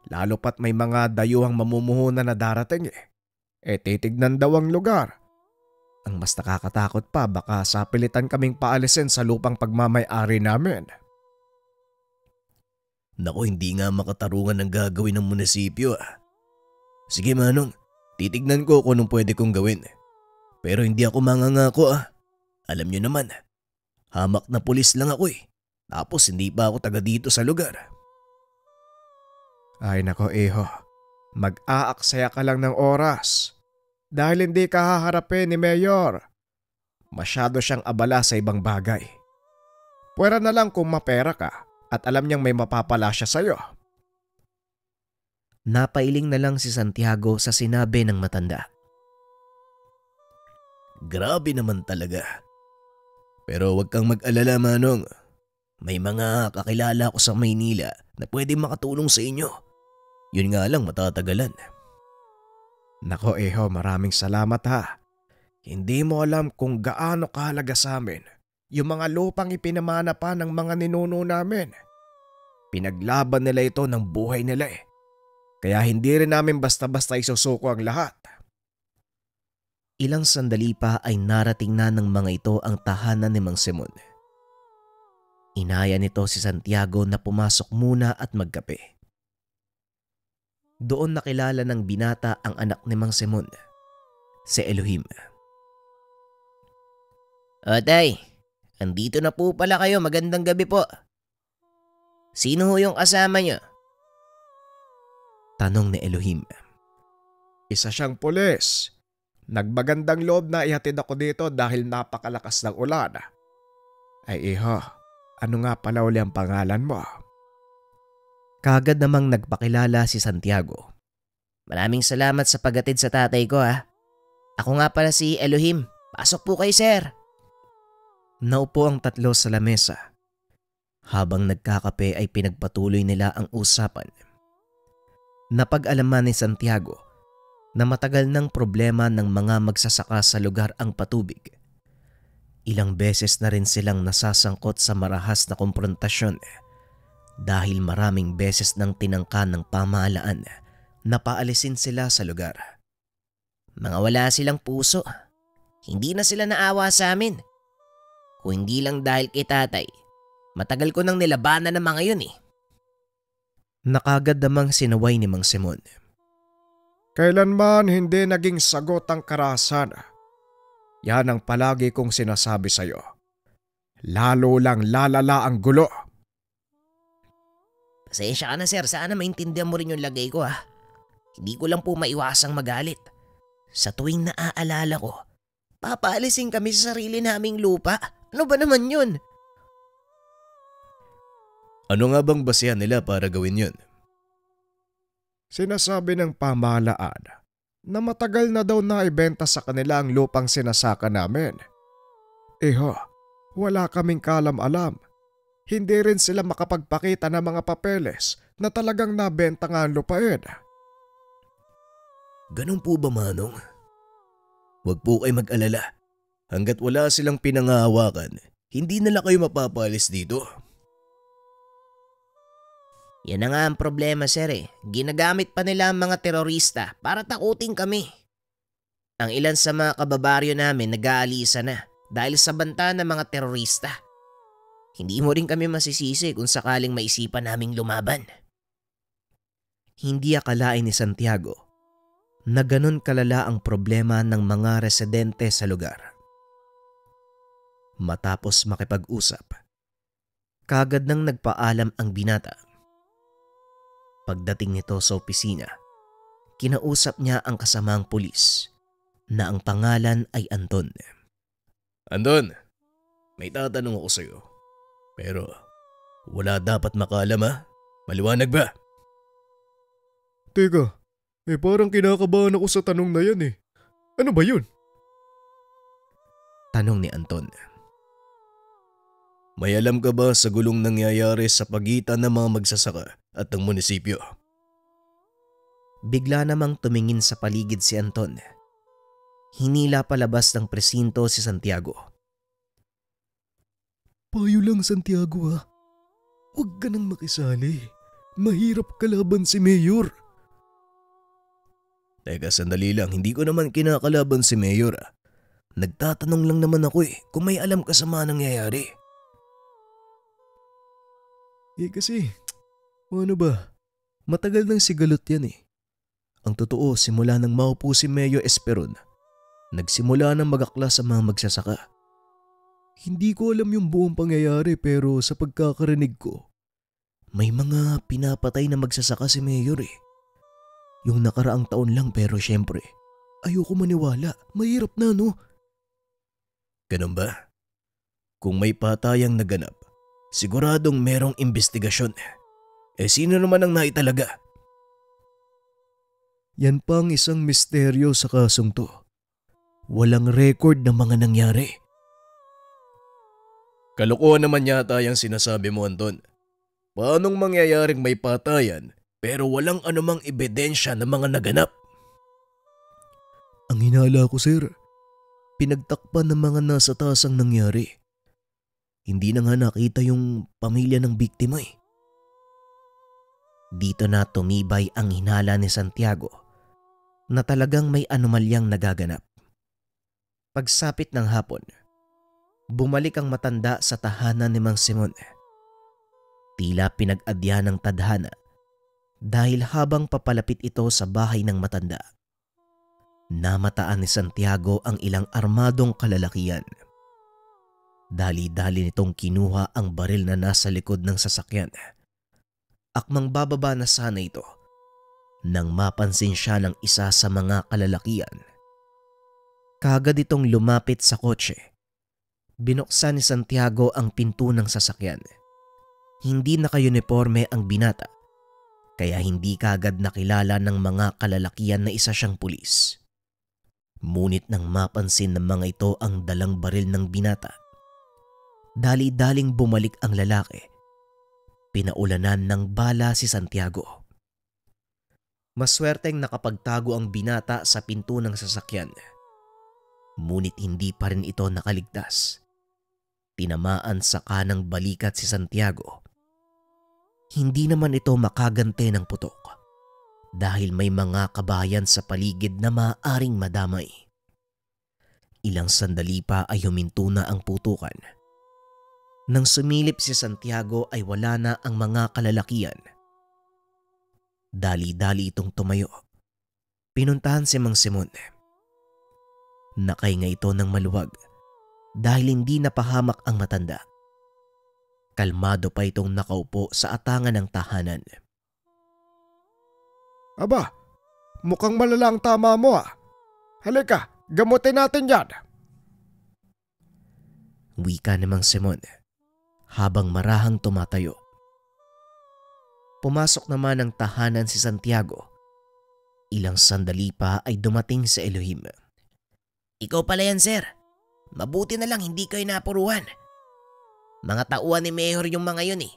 Lalo pat may mga dayuhang mamumuhunan na darating. Titignan daw ang lugar. Ang mas nakakatakot pa, baka sapilitan kaming paalisin sa lupang pagmamay-ari namin. Naku, hindi nga makatarungan ang gagawin ng munisipyo. Sige, Manong, titignan ko kung anong pwede kong gawin. Pero hindi ako mangangako. Alam niyo naman, hamak na pulis lang ako Tapos hindi pa ako taga dito sa lugar. Ay nako, iho, mag-aaksaya ka lang ng oras. Dahil hindi ka haharapin ni Mayor. Masyado siyang abala sa ibang bagay. Pwera na lang kung mapera ka at alam niyang may mapapala siya sa'yo. Napailing na lang si Santiago sa sinabi ng matanda. Grabe naman talaga. Pero wag kang mag-alala, Manong. May mga kakilala ko sa Maynila na pwede makatulong sa inyo. Yun nga lang, matatagalan. Nako, iho, maraming salamat Hindi mo alam kung gaano kahalaga sa amin yung mga lupang ipinamana pa ng mga ninuno namin. Pinaglaban nila ito ng buhay nila Kaya hindi rin namin basta-basta isusuko ang lahat. Ilang sandali pa ay narating na ng mga ito ang tahanan ni Mang Simon. Inaya nito si Santiago na pumasok muna at magkape. Doon nakilala ng binata ang anak ni Mang Simon, si Elohim. Tay, andito na po pala kayo. Magandang gabi po. Sino ho yung kasama niyo? Tanong ni Elohim. Isa siyang pulis. Nagmagandang loob na ihatid ako dito dahil napakalakas ng ulan. Ay iho, ano nga pala uli ang pangalan mo? Kagad namang nagpakilala si Santiago. Maraming salamat sa paghatid sa tatay ko Ako nga pala si Elohim. Pasok po kayo, sir. Naupo ang tatlo sa lamesa. Habang nagkakape ay pinagpatuloy nila ang usapan. Napag-alaman ni Santiago na matagal ng problema ng mga magsasaka sa lugar ang patubig. Ilang beses na rin silang nasasangkot sa marahas na komprontasyon dahil maraming beses nang tinangka ng pamahalaan na paalisin sila sa lugar. Mga wala silang puso. Hindi na sila naawa sa amin. Kung hindi lang dahil kay tatay, matagal ko nang nilabanan ng mga yun Nakagad namang sinaway ni Mang Simon. Kailanman hindi naging sagot ang karahasan. Yan ang palagi kong sinasabi sa'yo. Lalo lang lalala ang gulo. Pasensya ka na, sir. Sana maintindihan mo rin yung lagay ko Hindi ko lang po maiwasang magalit. Sa tuwing naaalala ko, papaalisin kami sa sarili naming lupa. Ano ba naman yun? Ano nga bang basehan nila para gawin yun? Sinasabi ng pamahalaan na matagal na daw naibenta sa kanila ang lupang sinasaka namin. Wala kaming kalam-alam. Hindi rin sila makapagpakita ng mga papeles na talagang nabenta nga ang lupain. Ganun po ba, Manong? Huwag po kayo mag-alala. Hanggat wala silang pinangahawakan, hindi nila kayo mapapalis dito. Yan na nga ang problema, sir eh. Ginagamit pa nila ang mga terorista para takutin kami. Ang ilan sa mga kababaryo namin nag-aalisa na dahil sa banta ng mga terorista. Hindi mo rin kami masisisi kung sakaling maisipan naming lumaban. Hindi akalain ni Santiago na ganun kalala ang problema ng mga residente sa lugar. Matapos makipag-usap, kagad nang nagpaalam ang binata. Pagdating nito sa opisina, kinausap niya ang kasamang pulis na ang pangalan ay Anton. Anton, may tatanong ako sa'yo. Pero wala dapat makaalam ha? Maliwanag ba? Teka, parang kinakabahan ako sa tanong na yan eh. Ano ba yun? Tanong ni Anton. May alam ka ba sa gulong nangyayari sa pagitan ng mga magsasaka at ng munisipyo? Bigla namang tumingin sa paligid si Anton. Hinila palabas ng presinto si Santiago. Payo lang, Santiago ha. Huwag ka nang makisali. Mahirap kalaban si Mayor. Teka, sandali lang. Hindi ko naman kinakalaban si Mayor ha. Nagtatanong lang naman ako kung may alam ka sa mga nangyayari. Kasi, ano ba? Matagal nang sigalot yan eh. Ang totoo, simula nang maupo si Mayor Esperon, nagsimula nang magakla sa mga magsasaka. Hindi ko alam yung buong pangyayari pero sa pagkakarinig ko, may mga pinapatay na magsasaka si Mayor eh. Yung nakaraang taon lang pero syempre, ayoko maniwala. Mahirap na no? Ganun ba? Kung may patayang naganap, siguradong merong investigasyon. Sino naman ang naitalaga? Yan pa ang isang misteryo sa kasong to. Walang record ng mga nangyari. Kalokohan naman yata yung sinasabi mo, Anton. Paanong mangyayaring may patayan pero walang anumang ebidensya ng mga naganap? Ang hinala ko, sir, pinagtakpan ng mga nasa taas ang nangyari. Hindi na nga nakita yung pamilya ng biktima eh. Dito na tumibay ang hinala ni Santiago na talagang may anomalyang nagaganap. Pagsapit ng hapon, bumalik ang matanda sa tahanan ni Mang Simon. Tila pinag-adya ng tadhana dahil habang papalapit ito sa bahay ng matanda, namataan ni Santiago ang ilang armadong kalalakian. Dali-dali nitong kinuha ang baril na nasa likod ng sasakyan. Akmang bababa na sana ito nang mapansin siya ng isa sa mga kalalakian. Kagad itong lumapit sa kotse. Binuksan ni Santiago ang pinto ng sasakyan. Hindi naka-uniforme ang binata, kaya hindi kagad nakilala ng mga kalalakian na isa siyang pulis. Ngunit nang mapansin ng mga ito ang dalang baril ng binata, dali-daling bumalik ang lalaki. Pinaulanan ng bala si Santiago. Maswerteng nakapagtago ang binata sa pinto ng sasakyan. Ngunit hindi pa rin ito nakaligtas. Tinamaan sa kanang balikat si Santiago. Hindi naman ito makagante ng putok dahil may mga kabayan sa paligid na maaaring madamay. Ilang sandali pa ay huminto na ang putukan. Nang sumilip si Santiago ay wala na ang mga kalalakian. Dali-dali itong tumayo. Pinuntahan si Mang Simon. Nakahinga ito ng maluwag dahil hindi napahamak ang matanda. Kalmado pa itong nakaupo sa atangan ng tahanan. Aba, mukhang malala ang tama mo ah. Halika, gamutin natin yan. Wika ni Mang Simon habang marahang tumatayo. Pumasok naman ng tahanan si Santiago Ilang sandali pa ay dumating sa Elohim. Ikaw pala yan, sir. Mabuti na lang hindi kayo napuruhan. Mga tauhan ni Mayor yung mga yun eh.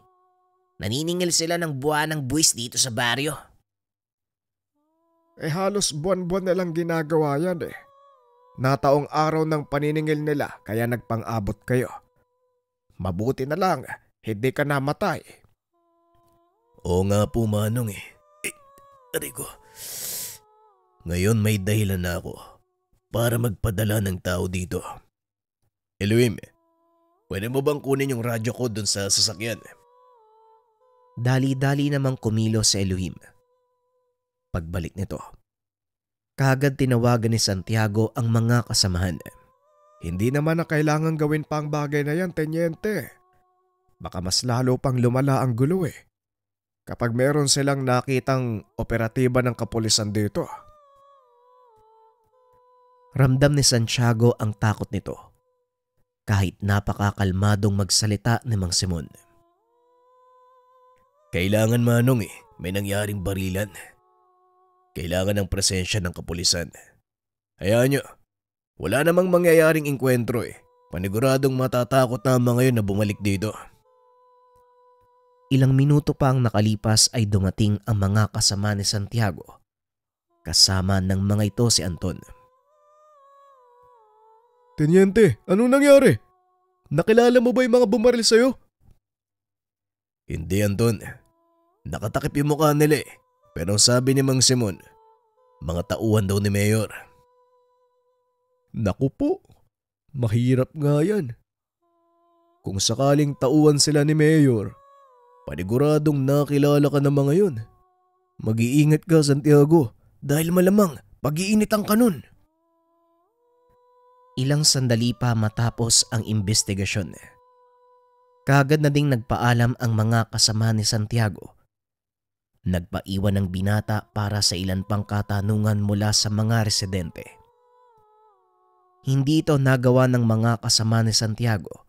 Naniningil sila ng buwanang buwis dito sa baryo. Halos buwan-buwan na lang ginagawa yan eh. Nataong araw ng paniningil nila kaya nagpang-abot kayo. Mabuti na lang, hindi ka namatay. Oo nga po, Manong eh. Aray ko. Ngayon may dahilan na ako para magpadala ng tao dito. Elohim, pwede mo bang kunin yung radyo ko dun sa sasakyan? Dali-dali namang kumilos sa Elohim. Pagbalik nito, kaagad tinawagan ni Santiago ang mga kasamahan. Hindi naman na kailangan gawin pa ang bagay na yan, Tenyente. Baka mas lalo pang lumala ang gulo eh. Kapag meron silang nakitang operatiba ng kapulisan dito. Ramdam ni Santiago ang takot nito, kahit napakakalmadong magsalita ni Mang Simon. Kailangan, Manong eh, may nangyaring barilan. Kailangan ng presensya ng kapulisan. Hayaan nyo, wala namang mangyayaring engkwentro eh. Paniguradong matatakot na ang mga yun na bumalik dito. Ilang minuto pa ang nakalipas ay dumating ang mga kasama ni Santiago. Kasama ng mga ito si Anton. Tenyente, anong nangyari? Nakilala mo ba yung mga bumaril sa'yo? Hindi, Anton. Nakatakip yung mukha nila eh. Pero ang sabi ni Mang Simon, mga tauhan daw ni Mayor. Naku po, mahirap nga yan. Kung sakaling tauhan sila ni Mayor, paniguradong nakilala ka ng mga yun. Mag-iingat ka, Santiago, dahil malamang pag-iinitan ka nun. Ilang sandali pa matapos ang investigasyon, kaagad na ding nagpaalam ang mga kasama ni Santiago. Nagpaiwan ng binata para sa ilan pang katanungan mula sa mga residente. Hindi ito nagawa ng mga kasama ni Santiago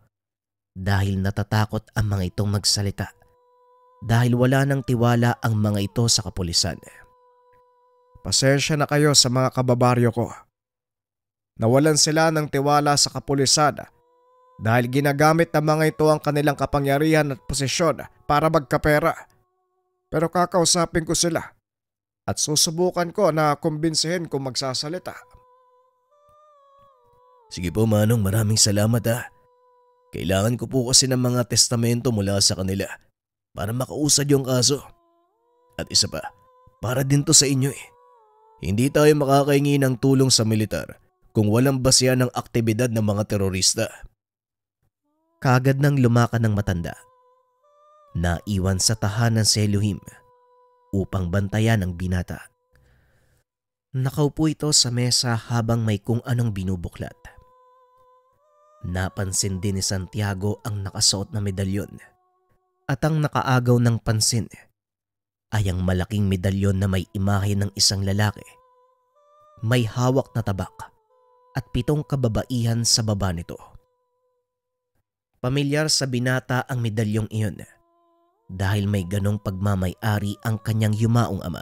dahil natatakot ang mga itong magsalita, dahil wala nang tiwala ang mga ito sa kapulisan. Pasensya na kayo sa mga kababaryo ko. Nawalan sila ng tiwala sa kapulisan dahil ginagamit ng mga ito ang kanilang kapangyarihan at posisyon para magkapera. Pero kakausapin ko sila at susubukan ko na kumbinsihin kung magsasalita. Sige po, Manong, maraming salamat ha. Kailangan ko po kasi ng mga testamento mula sa kanila para makausad yung kaso. At isa pa, para din to sa inyo eh. Hindi tayo makakahingi ng tulong sa militar kung walang basya ng aktibidad ng mga terorista. Kaagad nang lumakad ng matanda, naiwan sa tahanan si Elohim upang bantayan ang binata. Nakaupo ito sa mesa habang may kung anong binubuklat. Napansin din ni Santiago ang nakasuot na medalyon, at ang nakaagaw ng pansin ay ang malaking medalyon na may imahe ng isang lalaki. May hawak na tabak at 7 kababaihan sa baba nito. Pamilyar sa binata ang medalyong iyon dahil may ganong pagmamay-ari ang kanyang yumaong ama.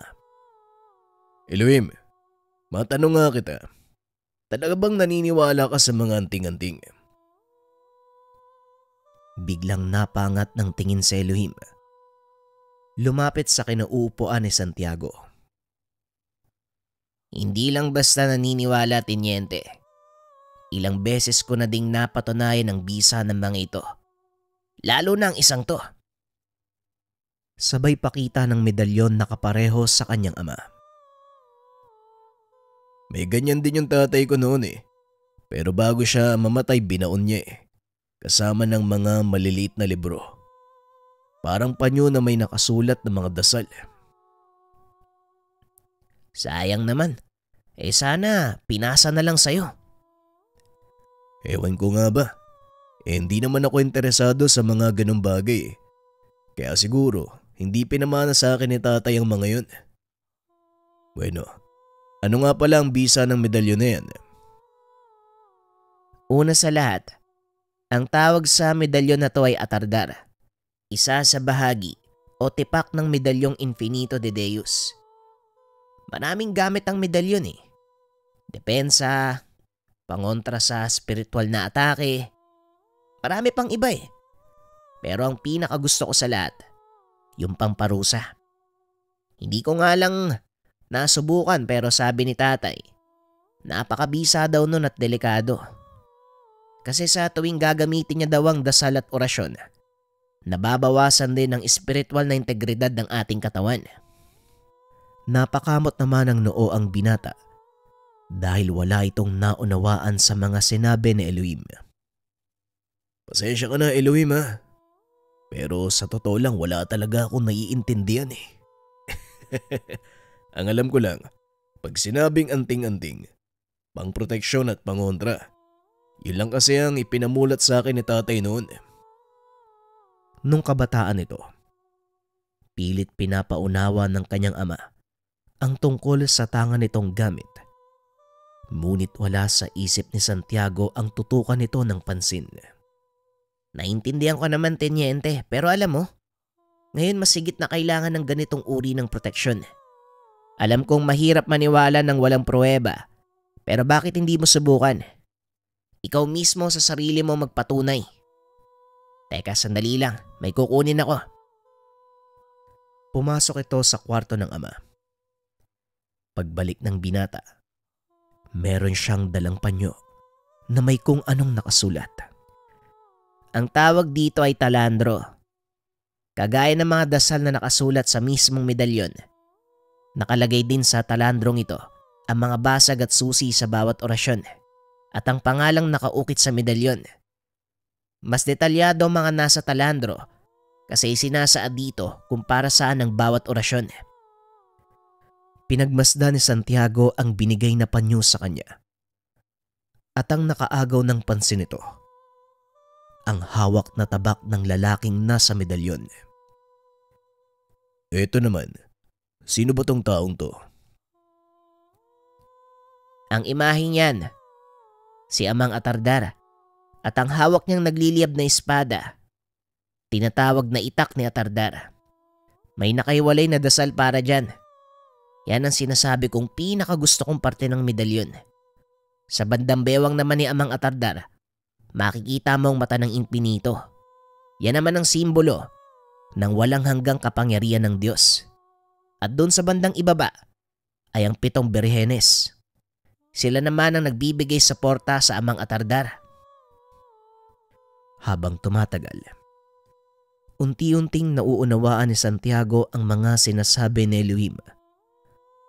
Elohim, matanong nga kita. Talaga bang naniniwala ka sa mga anting-anting? Biglang napangat ng tingin sa Elohim. Lumapit sa kinauupuan ni Santiago. Hindi lang basta naniniwala, Tenyente. Ilang beses ko na ding napatunayan ang bisa ng mga ito. Lalo na ang isang to. Sabay pakita ng medalyon na kapareho sa kanyang ama. May ganyan din yung tatay ko noon eh. Pero bago siya mamatay, binaon niya eh. Kasama ng mga maliliit na libro. Parang panyo na may nakasulat ng mga dasal. Sayang naman. Sana pinasa na lang sa'yo. Ewan ko nga ba. Hindi naman ako interesado sa mga ganong bagay eh. Kaya siguro, hindi pinamana sa akin ni tatay ang mga yun. Bueno, ano nga pala ang bisa ng medalyon na yan? Una sa lahat, ang tawag sa medalyon na to ay atardar. Isa sa bahagi o tipak ng medalyong Infinito de Deus. Maraming gamit ang medalyon eh. Depensa, pangontra sa spiritual na atake. Marami pang iba eh. Pero ang pinakagusto ko sa lahat, yung pamparusa. Hindi ko nga lang nasubukan pero sabi ni tatay, napakabisa daw nun at delikado. Kasi sa tuwing gagamitin niya daw ang dasal at orasyon, nababawasan din ang spiritual na integridad ng ating katawan. Napakamot naman ng noo ang binata dahil wala itong naunawaan sa mga sinabi ni Elohim. Pasensya ka na, Elohim ha. Pero sa totoo lang wala talaga akong naiintindihan eh. Ang alam ko lang, pag sinabing anting-anting, pangproteksyon at pangontra, yun lang kasi ang ipinamulat sa akin ni tatay noon. Nung kabataan nito, pilit pinapaunawa ng kanyang ama ang tungkol sa tangan nitong gamit. Ngunit wala sa isip ni Santiago ang tutukan nito ng pansin. Naintindihan ko naman, Tenyente, pero alam mo, ngayon mas higit na kailangan ng ganitong uri ng proteksyon. Alam kong mahirap maniwala ng walang pruweba, pero bakit hindi mo subukan? Ikaw mismo sa sarili mo magpatunay. Teka, sandali lang, may kukunin ako. Pumasok ito sa kwarto ng ama. Pagbalik ng binata, meron siyang dalang panyo na may kung anong nakasulat. Ang tawag dito ay talandro. Kagaya ng mga dasal na nakasulat sa mismong medalyon, nakalagay din sa talandrong ito ang mga basag at susi sa bawat orasyon at ang pangalang nakaukit sa medalyon. Mas detalyado ang mga nasa talandro kasi sinasaad dito kung para saan ang bawat orasyon. Pinagmasdan ni Santiago ang binigay na panyo sa kanya. At ang nakaagaw ng pansin nito, ang hawak na tabak ng lalaking nasa medalyon. Eto naman, sino ba tong taong to? Ang imaheng yan, si Amang Atardar, at ang hawak niyang nagliliyab na espada, tinatawag na itak ni Atardar. May nakaiwalay na dasal para dyan. Yan ang sinasabi kong pinakagusto kong parte ng medalyon. Sa bandang bewang naman ni Amang Atardar, makikita mo ang mata ng impinito. Yan naman ang simbolo ng walang hanggang kapangyarihan ng Diyos. At doon sa bandang ibaba ay ang 7 birhenes. Sila naman ang nagbibigay suporta sa Amang Atardar. Habang tumatagal, unti-unting nauunawaan ni Santiago ang mga sinasabi ni Elohim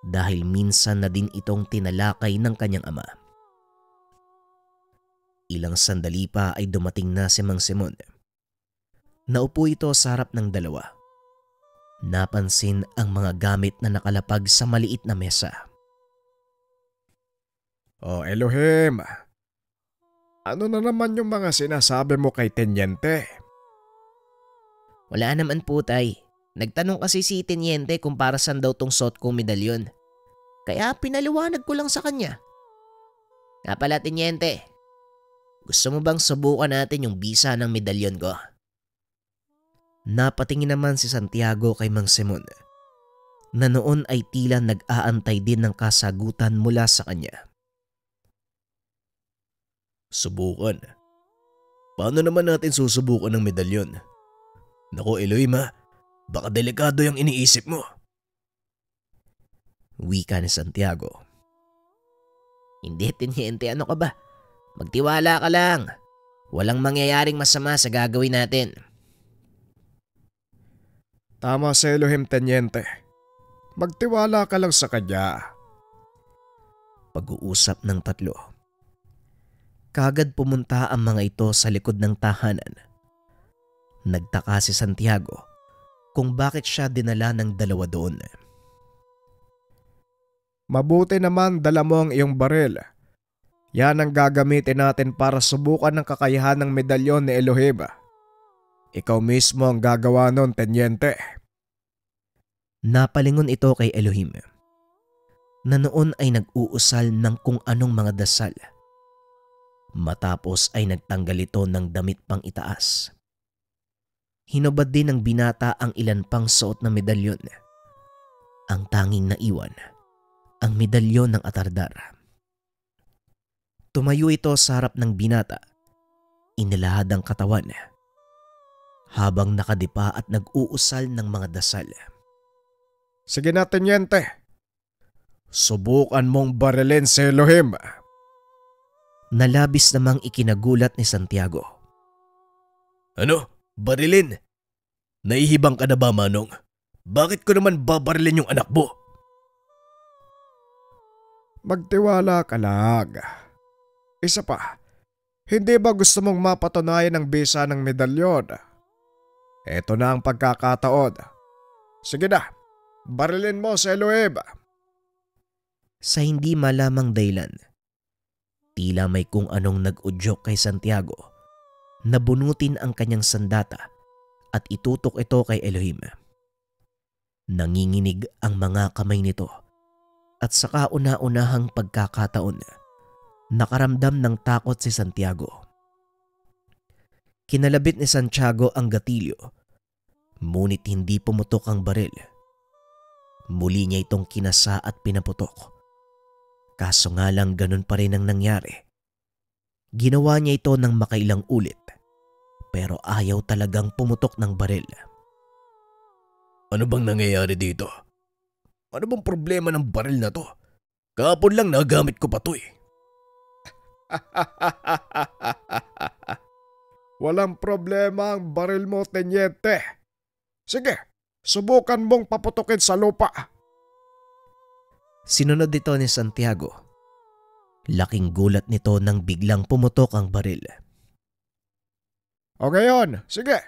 dahil minsan na din itong tinalakay ng kanyang ama. Ilang sandali pa ay dumating na si Mang Simon. Naupo ito sa harap ng dalawa. Napansin ang mga gamit na nakalapag sa maliit na mesa. Oh, Elohim, ano na naman yung mga sinasabi mo kay Tenyente? Wala naman po, tay. Nagtanong kasi si Tenyente kung para saan daw tong suot kong medalyon. Kaya pinaliwanag ko lang sa kanya. Nga pala, Tenyente, gusto mo bang subukan natin yung bisa ng medalyon ko? Napatingin naman si Santiago kay Mang Simon na noon ay tila nag-aantay din ng kasagutan mula sa kanya. Subukan? Paano naman natin susubukan ng medalyon? Naku, Elohim ha, baka delikado yung iniisip mo. Wika ni Santiago. Hindi, Tenyente, ano ka ba? Magtiwala ka lang. Walang mangyayaring masama sa gagawin natin. Tama sa Elohim, Tenyente. Magtiwala ka lang sa kanya. Pag-uusap ng tatlo. Kagad pumunta ang mga ito sa likod ng tahanan. Nagtaka si Santiago kung bakit siya dinala ng dalawa doon. Mabuti naman dala mo ang iyong baril. Yan ang gagamitin natin para subukan ng kakayahan ng medalyon ni Elohim. Ikaw mismo ang gagawa nun, Tenyente. Napalingon ito kay Elohim na noon ay nag-uusal ng kung anong mga dasal. Matapos ay nagtanggal ito ng damit pang itaas. Hinubad din ng binata ang ilan pang suot na medalyon. Ang tanging naiwan ang medalyon ng atardar. Tumayo ito sa harap ng binata, inilahad ang katawan, habang nakadipa at nag-uusal ng mga dasal. Sige na, Tenyente. Subukan mong barilin si Elohim. Nalabis namang ikinagulat ni Santiago. Ano? Barilin? Naihibang ka na ba, Manong? Bakit ko naman babarilin yung anak mo? Magtiwala ka lang. Isa pa, hindi ba gusto mong mapatunayan ang bisa ng medalyon? Ito na ang pagkakataon. Sige na, barilin mo si Elohim. Sa hindi malamang dahilan, tila may kung anong nag-udyok kay Santiago, nabunutin ang kanyang sandata at itutok ito kay Elohim. Nanginginig ang mga kamay nito at sa kauna-unahang pagkakataon, nakaramdam ng takot si Santiago. Kinalabit ni Santiago ang gatilyo, ngunit hindi pumutok ang baril. Muli niya itong kinasa at pinaputok. Kaso nga lang ganun pa rin ang nangyari. Ginawa niya ito ng makailang ulit, pero ayaw talagang pumutok ng baril. Ano bang nangyayari dito? Ano bang problema ng baril na to? Kahapon lang nagamit ko pa to eh. Walang problema ang baril mo, Tenyente. Sige, subukan mong paputukin sa lupa. Sinunod ito ni Santiago. Laking gulat nito nang biglang pumutok ang baril. O ngayon, sige,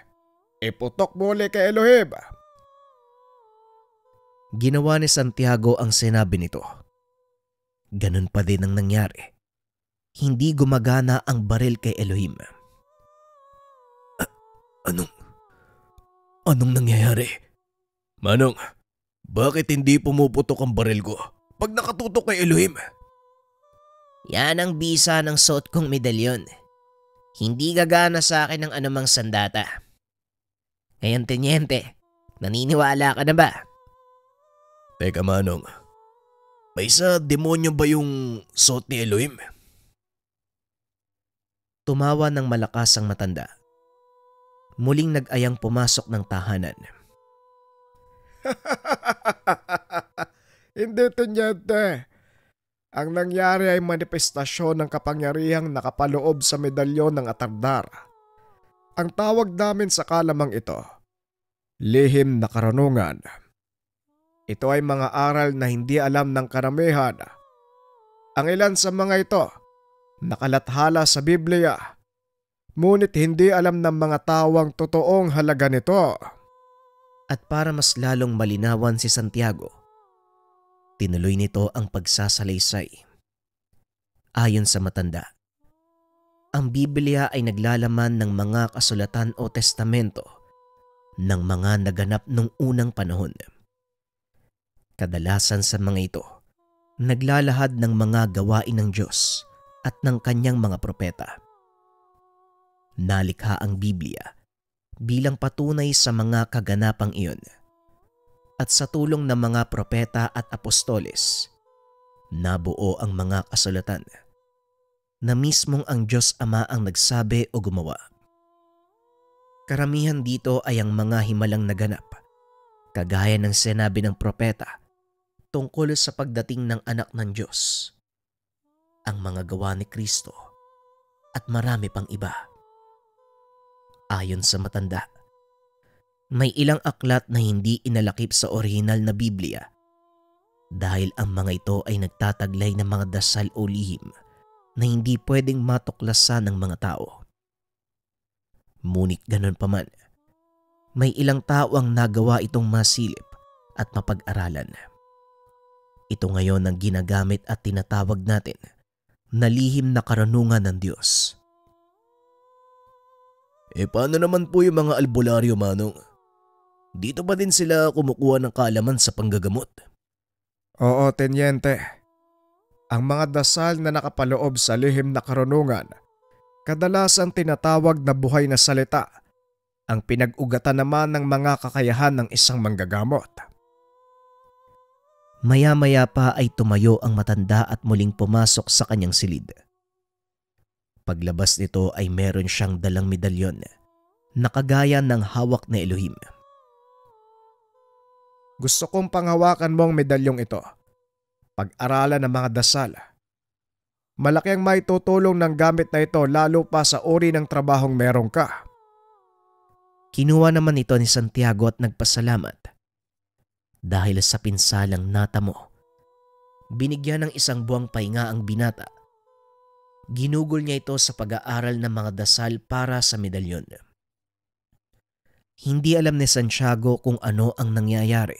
iputok muli kay Elohim. Ginawa ni Santiago ang sinabi nito. Ganun pa din ang nangyari. Hindi gumagana ang baril kay Elohim. Anong nangyayari? Manong, bakit hindi pumuputok ang baril ko pag nakatutok kay Elohim? Yan ang bisa ng suot kong medalyon. Hindi gagana sa akin ng anumang sandata. Ngayon, Tenyente, naniniwala ka na ba? Teka, Manong, may sa demonyo ba yung suot ni Elohim? Tumawa ng malakas ang matanda. Muling nag-ayang pumasok ng tahanan. Hindi, Tenyente. Ang nangyari ay manifestasyon ng kapangyarihang nakapaloob sa medalyon ng atardar. Ang tawag namin sa kalamang ito, lihim na karunungan. Ito ay mga aral na hindi alam ng karamihan. Ang ilan sa mga ito, nakalathala sa Biblia, ngunit hindi alam ng mga tawang totoong halaga nito. At para mas lalong malinawan si Santiago, tinuloy nito ang pagsasalaysay. Ayon sa matanda, ang Biblia ay naglalaman ng mga kasulatan o testamento ng mga naganap nung unang panahon. Kadalasan sa mga ito, naglalahad ng mga gawain ng Diyos at ng kanyang mga propeta. Nalikha ang Biblia bilang patunay sa mga kaganapang iyon. At sa tulong ng mga propeta at apostoles, nabuo ang mga kasulatan na mismong ang Diyos Ama ang nagsabi o gumawa. Karamihan dito ay ang mga himalang naganap, kagaya ng sinabi ng propeta tungkol sa pagdating ng anak ng Diyos, ang mga gawa ni Kristo, at marami pang iba. Ayon sa matanda, may ilang aklat na hindi inalakip sa orihinal na Biblia dahil ang mga ito ay nagtataglay ng mga dasal o lihim na hindi pwedeng matuklasan ng mga tao. Ngunit ganun pa man, may ilang tao ang nagawa itong masilip at mapag-aralan. Ito ngayon ang ginagamit at tinatawag natin na lihim na karunungan ng Diyos. Paano naman po yung mga albularyo, Manong? Dito ba din sila kumukuha ng kaalaman sa panggagamot? Oo, Tenyente. Ang mga dasal na nakapaloob sa lihim na karunungan, kadalasan tinatawag na buhay na salita, ang pinag-ugatan naman ng mga kakayahan ng isang manggagamot. Maya-maya pa ay tumayo ang matanda at muling pumasok sa kanyang silid. Paglabas nito ay meron siyang dalang medalyon na kagaya ng hawak na Elohim. Gusto kong panghawakan mo ang medalyong ito. Pag-aralan ng mga dasal. Malaki ang maitutulong ng gamit na ito lalo pa sa uri ng trabahong meron ka. Kinuha naman ito ni Santiago at nagpasalamat. Dahil sa pinsalang natamo, binigyan ng isang buwang pahinga ang binata. Ginugol niya ito sa pag-aaral ng mga dasal para sa medalyon. Hindi alam ni Santiago kung ano ang nangyayari,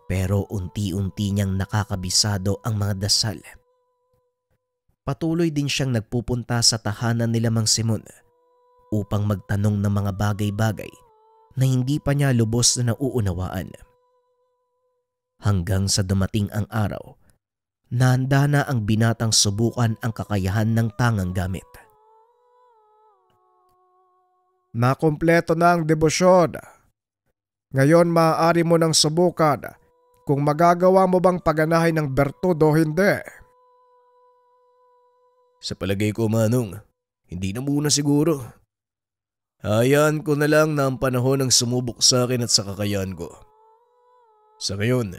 pero unti-unti niyang nakakabisado ang mga dasal. Patuloy din siyang nagpupunta sa tahanan nila Mang Simon upang magtanong ng mga bagay-bagay na hindi pa niya lubos na nauunawaan. Hanggang sa dumating ang araw, nahanda na ang binatang subukan ang kakayahan ng tangang gamit. Nakumpleto na ang debosyon. Ngayon maaari mo nang subukan kung magagawa mo bang paganahin ng bertud o hindi. Sa palagay ko, Manong, hindi na muna siguro. Hayaan ko na lang na ang panahon ang sumubok sa akin at sa kakayahan ko. Sa ngayon,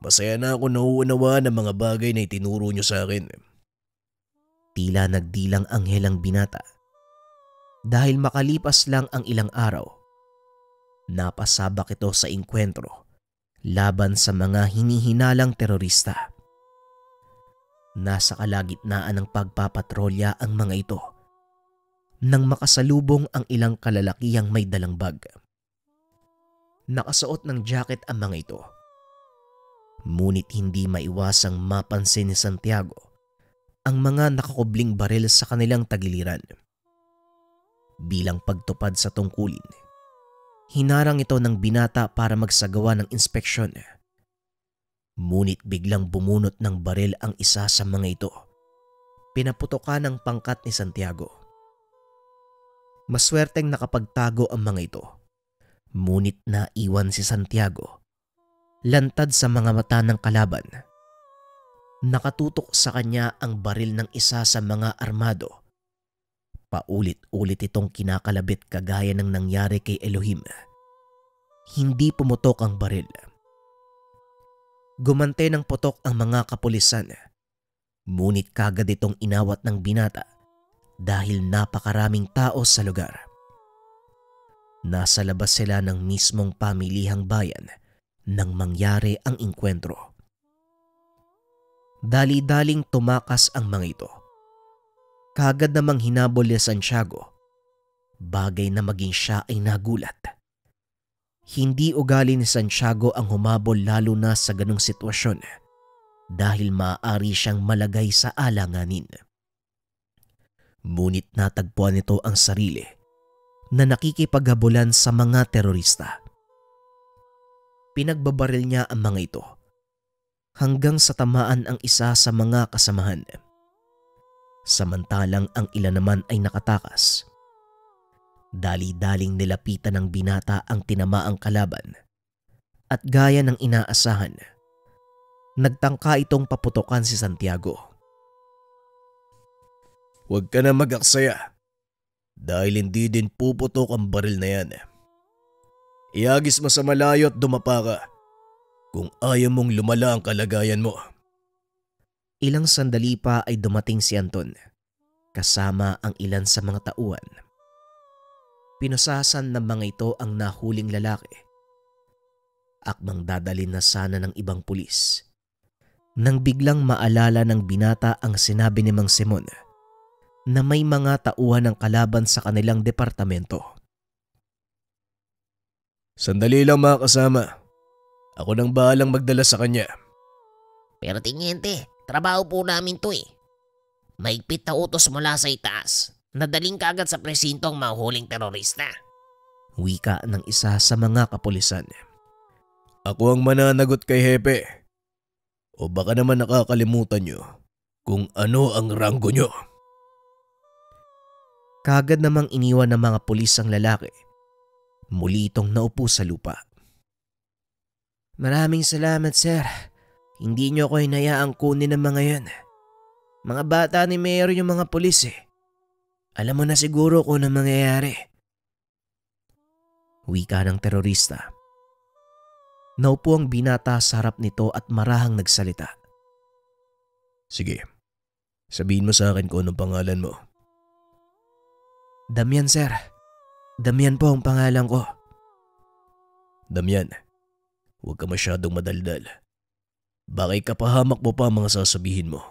masaya na ako nauunawaan ng mga bagay na itinuro niyo sa akin. Tila nagdilang anghel ang binata. Dahil makalipas lang ang ilang araw, napasabak ito sa engkwentro laban sa mga hinihinalang terorista. Nasa kalagitnaan ng pagpapatrolya ang mga ito nang makasalubong ang ilang kalalakihang may dalang bag. Nakasuot ng jacket ang mga ito. Ngunit hindi maiwasang mapansin ni Santiago ang mga nakakubling baril sa kanilang tagiliran. Bilang pagtupad sa tungkulin, hinarang ito ng binata para magsagawa ng inspeksyon. Ngunit biglang bumunot ng baril ang isa sa mga ito. Pinaputokan ng pangkat ni Santiago. Maswerteng nakapagtago ang mga ito. Ngunit naiwan si Santiago. Lantad sa mga mata ng kalaban. Nakatutok sa kanya ang baril ng isa sa mga armado. Paulit-ulit itong kinakalabit kagaya ng nangyari kay Elohim. Hindi pumutok ang baril. Gumante ng putok ang mga kapulisan. Ngunit kagad itong inawat ng binata dahil napakaraming tao sa lugar. Nasa labas sila ng mismong pamilihang bayan nang mangyari ang engkwentro. Dali-daling tumakas ang mga ito. Kagad namang hinabol ni Santiago, bagay na maging siya ay nagulat. Hindi ugali ni Santiago ang humabol lalo na sa ganong sitwasyon dahil maaari siyang malagay sa alanganin. Ngunit natagpuan nito ang sarili na nakikipaghabulan sa mga terorista. Pinagbabaril niya ang mga ito hanggang sa tamaan ang isa sa mga kasamahan. Samantalang ang ilan naman ay nakatakas. Dali-daling nilapitan ng binata ang tinamaang kalaban at gaya ng inaasahan, nagtangka itong paputokan si Santiago. Huwag ka na mag-aksaya dahil hindi din puputok ang baril na yan. Iagis mo sa malayo at dumapa ka kung ayaw mong lumala ang kalagayan mo. Ilang sandali pa ay dumating si Anton kasama ang ilan sa mga tauhan. Pinusasan ng mga ito ang nahuling lalaki. Akmang dadalhin na sana ng ibang pulis nang biglang maalala ng binata ang sinabi ni Mang Simon na may mga tauhan ng kalaban sa kanilang departamento. Sandali lang mga kasama. Ako nang bahalang magdala sa kanya. Pero tingente, trabaho po namin to eh. Maigpit na utos mula sa itaas. Nadaling kaagad sa presinto ang mahuhuling terorista. Wika ng isa sa mga kapulisan. Ako ang mananagot kay Hepe. O baka naman nakakalimutan nyo kung ano ang ranggo nyo. Kagad namang iniwan ng mga pulis ang lalaki. Muli itong naupo sa lupa. Maraming salamat, sir. Hindi niyo ako hinayaang kunin ng mga yan. Mga bata ni Mayor yung mga pulis eh. Alam mo na siguro kung anong mangyayari. Wika ng terorista. Naupo ang binata sa harap nito at marahang nagsalita. Sige, sabihin mo sa akin kung anong pangalan mo. Damian, sir. Damian po ang pangalan ko. Damian, huwag ka masyadong madaldal. Baka ikapahamak mo pa ang mga sasabihin mo.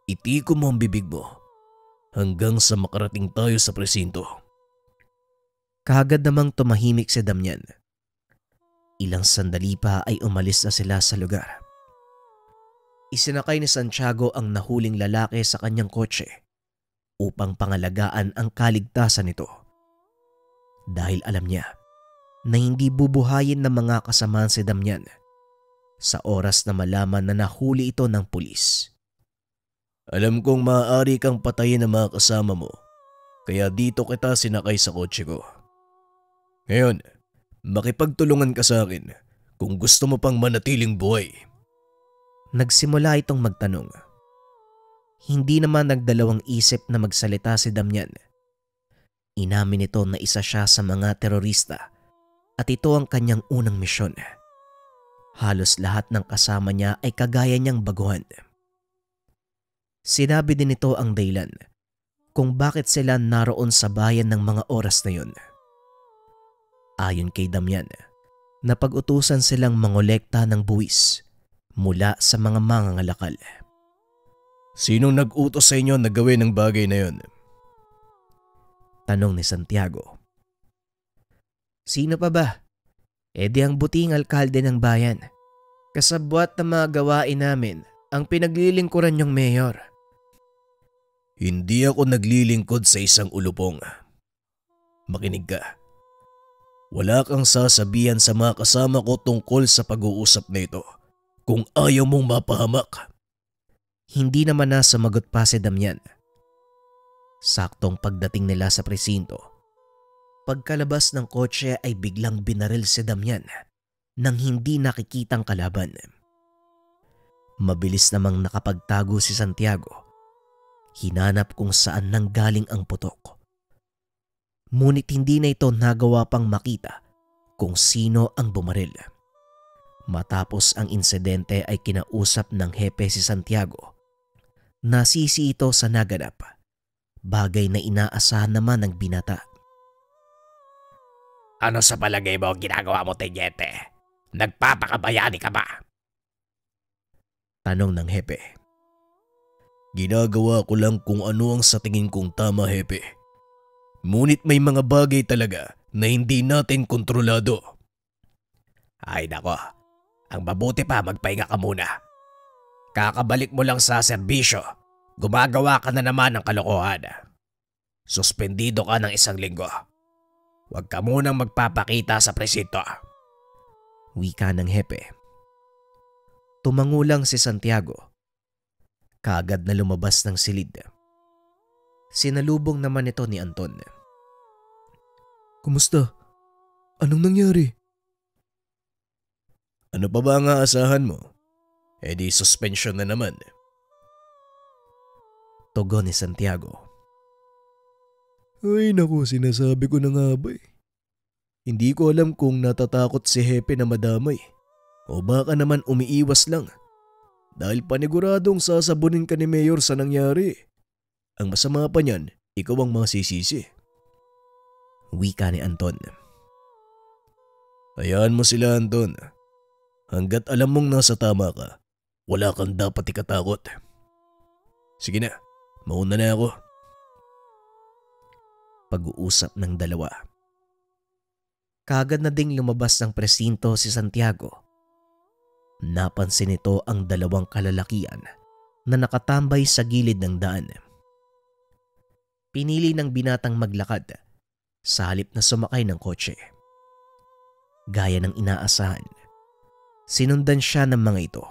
Itiko mo ang bibig mo hanggang sa makarating tayo sa presinto. Kaagad namang tumahimik si Damian. Ilang sandali pa ay umalis na sila sa lugar. Isinakay ni Santiago ang nahuling lalaki sa kanyang kotse upang pangalagaan ang kaligtasan nito. Dahil alam niya na hindi bubuhayin ng mga kasamaan si Damian sa oras na malaman na nahuli ito ng pulis. Alam kong maaari kang patayin ng mga kasama mo, kaya dito kita sinakay sa kotse ko. Ngayon, makipagtulungan ka sa akin kung gusto mo pang manatiling buhay. Nagsimula itong magtanong. Hindi naman nagdalawang isip na magsalita si Damian. Inamin nito na isa siya sa mga terorista at ito ang kanyang unang misyon. Halos lahat ng kasama niya ay kagaya niyang baguhan. Sinabi din nito ang dahilan kung bakit sila naroon sa bayan ng mga oras na yun. Ayon kay Damian, napag-utusan silang mangolekta ng buwis mula sa mga mangangalakal. Sinong nag-utos sa inyo na gawin ang bagay na yon? Tanong ni Santiago. Sino pa ba? E di ang buting alkalde ng bayan. Kasabwat na mga gawain namin ang pinaglilingkuran niyong mayor. Hindi ako naglilingkod sa isang ulupong. Makinig ka. Wala kang sasabihan sa mga kasama ko tungkol sa pag-uusap na ito kung ayaw mong mapahamak. Hindi naman na sumagot pa si Damian. Saktong pagdating nila sa presinto, pagkalabas ng kotse ay biglang binaril si Damian nang hindi nakikitang kalaban. Mabilis namang nakapagtago si Santiago. Hinanap kung saan nanggaling ang putok. Ngunit hindi na ito nagawa pang makita kung sino ang bumaril. Matapos ang insidente ay kinausap ng hepe si Santiago. Nasisi ito sa naganap, bagay na inaasahan naman ng binata. Ano sa palagay mo ang ginagawa mo, Tenyente? Nagpapakabayani ka ba? Tanong ng hepe. Ginagawa ko lang kung ano ang sa tingin kong tama, hepe. Ngunit may mga bagay talaga na hindi natin kontrolado. Ay nako, ang mabuti pa magpahinga ka muna. Kakabalik mo lang sa serbisyo, gumagawa ka na naman ng kalokohan. Suspendido ka ng 1 linggo. Huwag ka munang magpapakita sa presinto. Wika ng hepe. Tumangulang si Santiago. Kaagad na lumabas ng silid. Sinalubong naman ito ni Anton. Kumusta? Anong nangyari? Ano pa ba ang aasahan mo? Eh di suspension na naman. Tugon ni Santiago. Ay naku, sinasabi ko na nga ba eh. Hindi ko alam kung natatakot si Hepe na madamay o baka naman umiiwas lang dahil paniguradong sasabunin ka ni Mayor sa nangyari. Ang masama pa niyan, ikaw ang masisisi. Wika ni Anton. Hayaan mo sila, Anton. Hanggat alam mong nasa tama ka, wala kang dapat ikatakot. Sige na, mauna na ako. Pag-uusap ng dalawa. Kaagad na ding lumabas ng presinto si Santiago. Napansin nito ang 2 kalalakian na nakatambay sa gilid ng daan. Pinili ng binatang maglakad sa halip na sumakay ng kotse. Gaya ng inaasahan, sinundan siya ng mga ito.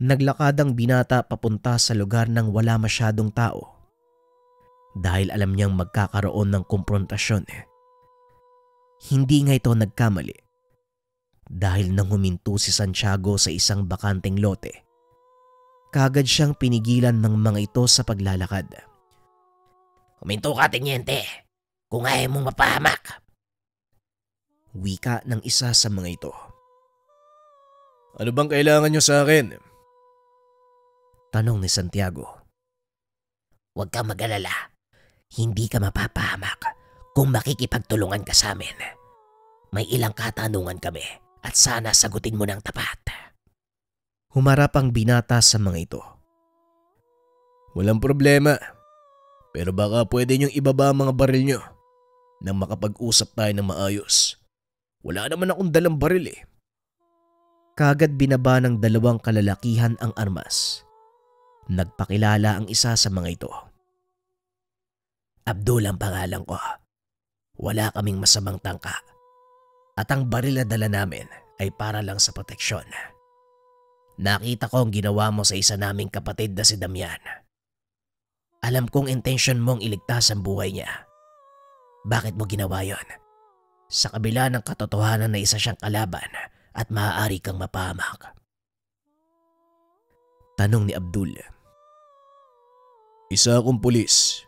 Naglakad ang binata papunta sa lugar nang wala masyadong tao. Dahil alam niyang magkakaroon ng komprontasyon. Hindi nga ito nagkamali. dahil nang huminto si Santiago sa isang bakanteng lote. Kagad siyang pinigilan ng mga ito sa paglalakad. Huminto ka, tenyente, kung ayaw mong mapahamak. Wika ng isa sa mga ito. Ano bang kailangan nyo sa akin? Tanong ni Santiago. Huwag kang mag-alala. Hindi ka mapapahamak kung makikipagtulungan ka sa amin. May ilang katanungan kami at sana sagutin mo ng tapat. Humarap ang binata sa mga ito. Walang problema. Pero baka pwede nyong ibaba ang mga baril nyo nang makapag-usap tayo ng maayos. Wala naman akong dalang baril eh. Kagad binaba ng dalawang kalalakihan ang armas. Nagpakilala ang isa sa mga ito. Abdul ang pangalan ko. Wala kaming masamang tangka. At ang baril na dala namin ay para lang sa proteksyon. Nakita ko ang ginawa mo sa isa naming kapatid na si Damian. Alam kong intensyon mong iligtas ang buhay niya. Bakit mo ginawa yon? Sa kabila ng katotohanan na isa siyang kalaban at maaari kang mapahamak. Tanong ni Abdul. Isa akong pulis.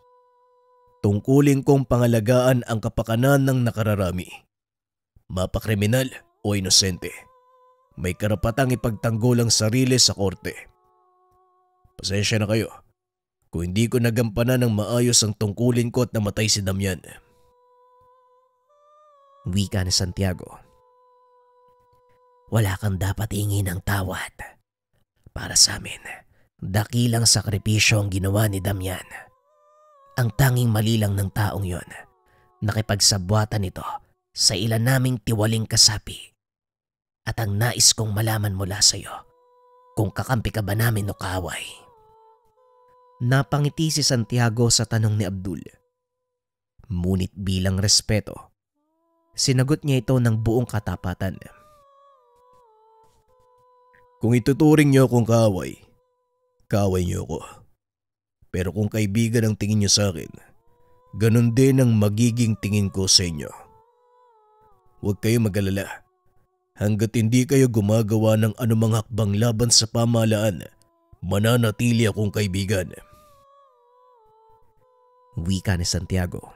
Tungkulin kong pangalagaan ang kapakanan ng nakararami. Mapakriminal o inosente. May karapatang ipagtanggol ang sarili sa korte. Pasensya na kayo kung hindi ko nagampanan ng maayos ang tungkulin ko at namatay si Damian. Wika ni Santiago. Wala kang dapat hingin ng tawad. Para sa amin, dakilang sakripisyo ang ginawa ni Damian. Ang tanging mali lang ng taong yon, nakipagsabwatan nito sa ilan naming tiwaling kasapi. At ang nais kong malaman mula sa iyo, kung kakampi ka ba namin o kaaway. Napangiti si Santiago sa tanong ni Abdul. Ngunit bilang respeto, sinagot niya ito ng buong katapatan. Kung ituturing niyo akong kaaway, kaaway niyo ako. Pero kung kaibigan ang tingin niyo sa akin, ganun din ang magiging tingin ko sa inyo. Huwag kayo mag-alala. Hanggat hindi kayo gumagawa ng anumang hakbang laban sa pamahalaan, mananatili akong kaibigan. Wika ni Santiago.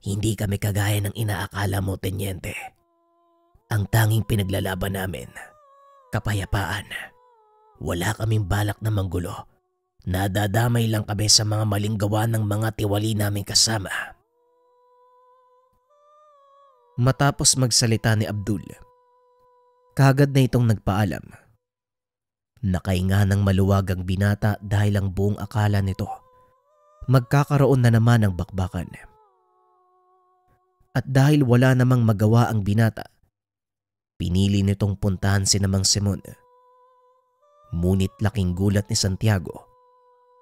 Hindi kami kagaya ng inaakala mo, tenyente. Ang tanging pinaglalaban namin, kapayapaan. Wala kaming balak na manggulo. Nadadamay lang kami sa mga maling gawa ng mga tiwali naming kasama. Matapos magsalita ni Abdul, kagad na itong nagpaalam. Nakainga ng maluwag ang binata dahil ang buong akala nito magkakaroon na naman ng bakbakan. At dahil wala namang magawa ang binata, pinili nitong puntahan si Mang Simon. Ngunit laking gulat ni Santiago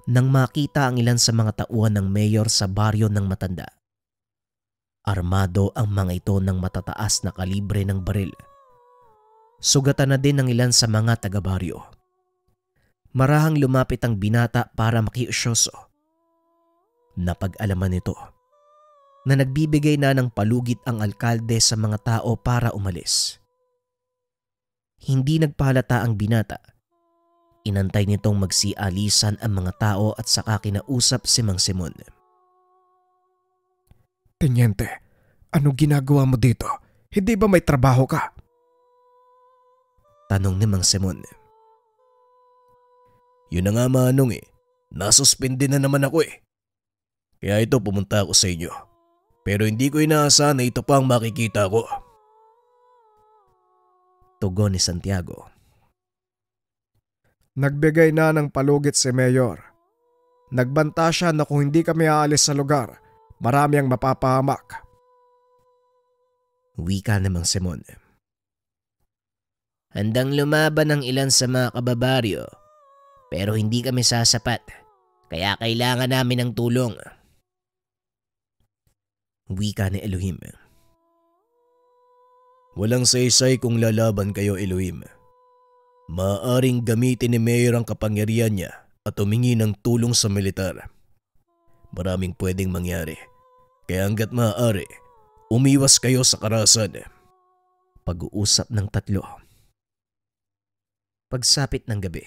nang makita ang ilan sa mga tauhan ng mayor sa baryo ng matanda. Armado ang mga ito ng matataas na kalibre ng baril. Sugatan na din ng ilan sa mga taga-baryo. Marahang lumapit ang binata para makiusyoso. Napag-alaman nito na nagbibigay na ng palugit ang alkalde sa mga tao para umalis. Hindi nagpahalata ang binata. Inantay nitong magsialisan ang mga tao at saka kinausap si Mang Simon. Tenyente, anong ginagawa mo dito? Hindi ba may trabaho ka? Tanong ni Mang Simon. Yun na nga manong eh. Nasuspindi na naman ako eh. Kaya ito pumunta ako sa inyo. Pero hindi ko inaasahan na ito pa ang makikita ko. Tugon ni Santiago. Nagbigay na ng palugit si Mayor. Nagbanta siya na kung hindi kami aalis sa lugar, marami ang mapapahamak. Wika ni Mang Simon. Handang lumaban ang ilan sa mga kababaryo, pero hindi kami sasapat, kaya kailangan namin ng tulong. Wika ni Elohim. Walang saysay kung lalaban kayo, Elohim. Maaaring gamitin ni Mayor ang kapangyarihan niya at humingi ng tulong sa militar. Maraming pwedeng mangyari, kaya hanggat maaari, umiwas kayo sa karahasan. Pag-uusap ng tatlo. Pagsapit ng gabi,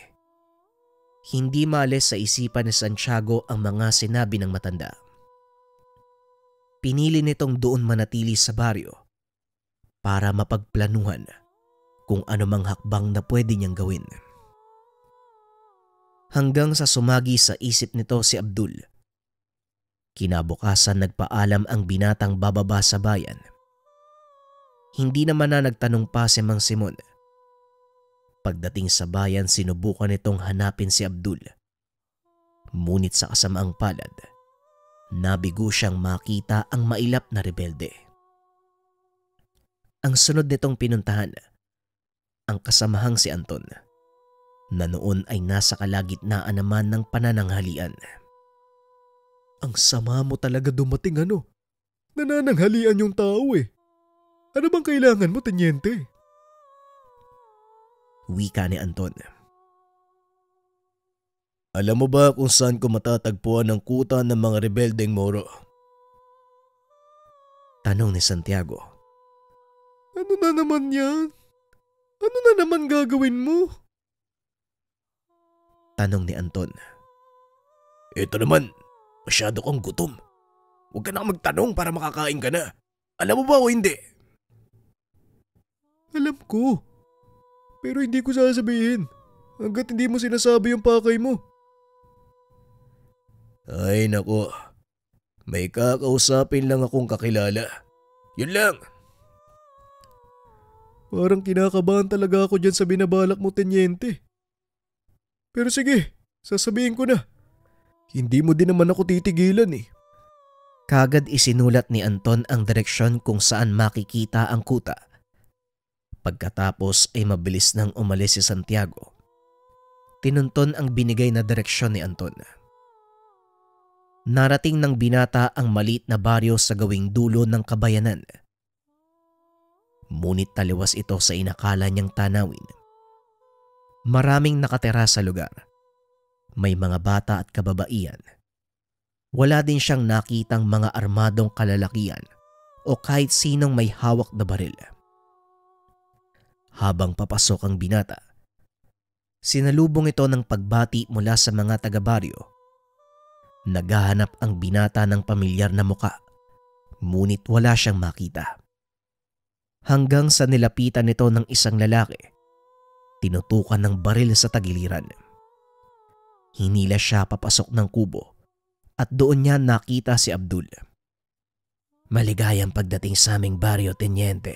hindi maalis sa isipan ni Santiago ang mga sinabi ng matanda. Pinili nitong doon manatili sa baryo para mapagplanuhan kung anumang hakbang na pwede niyang gawin. Hanggang sa sumagi sa isip nito si Abdul. Kinabukasan nagpaalam ang binatang bababa sa bayan. Hindi naman na nagtanong pa si Mang Simon. Pagdating sa bayan, sinubukan nitong hanapin si Abdul. Ngunit sa kasamaang palad, nabigo siyang makita ang mailap na rebelde. Ang sunod nitong pinuntahan, ang kasamahang si Anton, na noon ay nasa kalagitnaan naman ng panananghalian. Ang sama mo talaga dumating ano? Nanananghalian yung tao eh. Ano bang kailangan mo, Tenyente? Wika ni Anton. Alam mo ba kung saan ko matatagpuan ang kuta ng mga rebeldeng Moro? Tanong ni Santiago. Ano na naman yan? Ano na naman gagawin mo? Tanong ni Anton. Ito naman, masyado kang gutom. Huwag ka na magtanong para makakain ka na. Alam mo ba o hindi? Alam ko. Pero hindi ko sasabihin hanggat hindi mo sinasabi yung pakay mo. Ay nako, may kakausapin lang akong kakilala. Yun lang. Parang kinakabahan talaga ako dyan sa binabalak mo, Tenyente. Pero sige, sasabihin ko na. Hindi mo din naman ako titigilan eh. Kagad isinulat ni Anton ang direksyon kung saan makikita ang kuta. Pagkatapos ay mabilis nang umalis si Santiago. Tinunton ang binigay na direksyon ni Anton. Narating ng binata ang maliit na baryo sa gawing dulo ng kabayanan. Ngunit taliwas ito sa inakala niyang tanawin. Maraming nakatira sa lugar. May mga bata at kababaihan. Wala din siyang nakitang mga armadong kalalakihan o kahit sinong may hawak na baril. Habang papasok ang binata, sinalubong ito ng pagbati mula sa mga taga-baryo. Naghahanap ang binata ng pamilyar na muka, ngunit wala siyang makita. Hanggang sa nilapitan nito ng isang lalaki, tinutukan ng baril sa tagiliran. Hinila siya papasok ng kubo at doon niya nakita si Abdul. Maligayang pagdating sa aming baryo, Tenyente.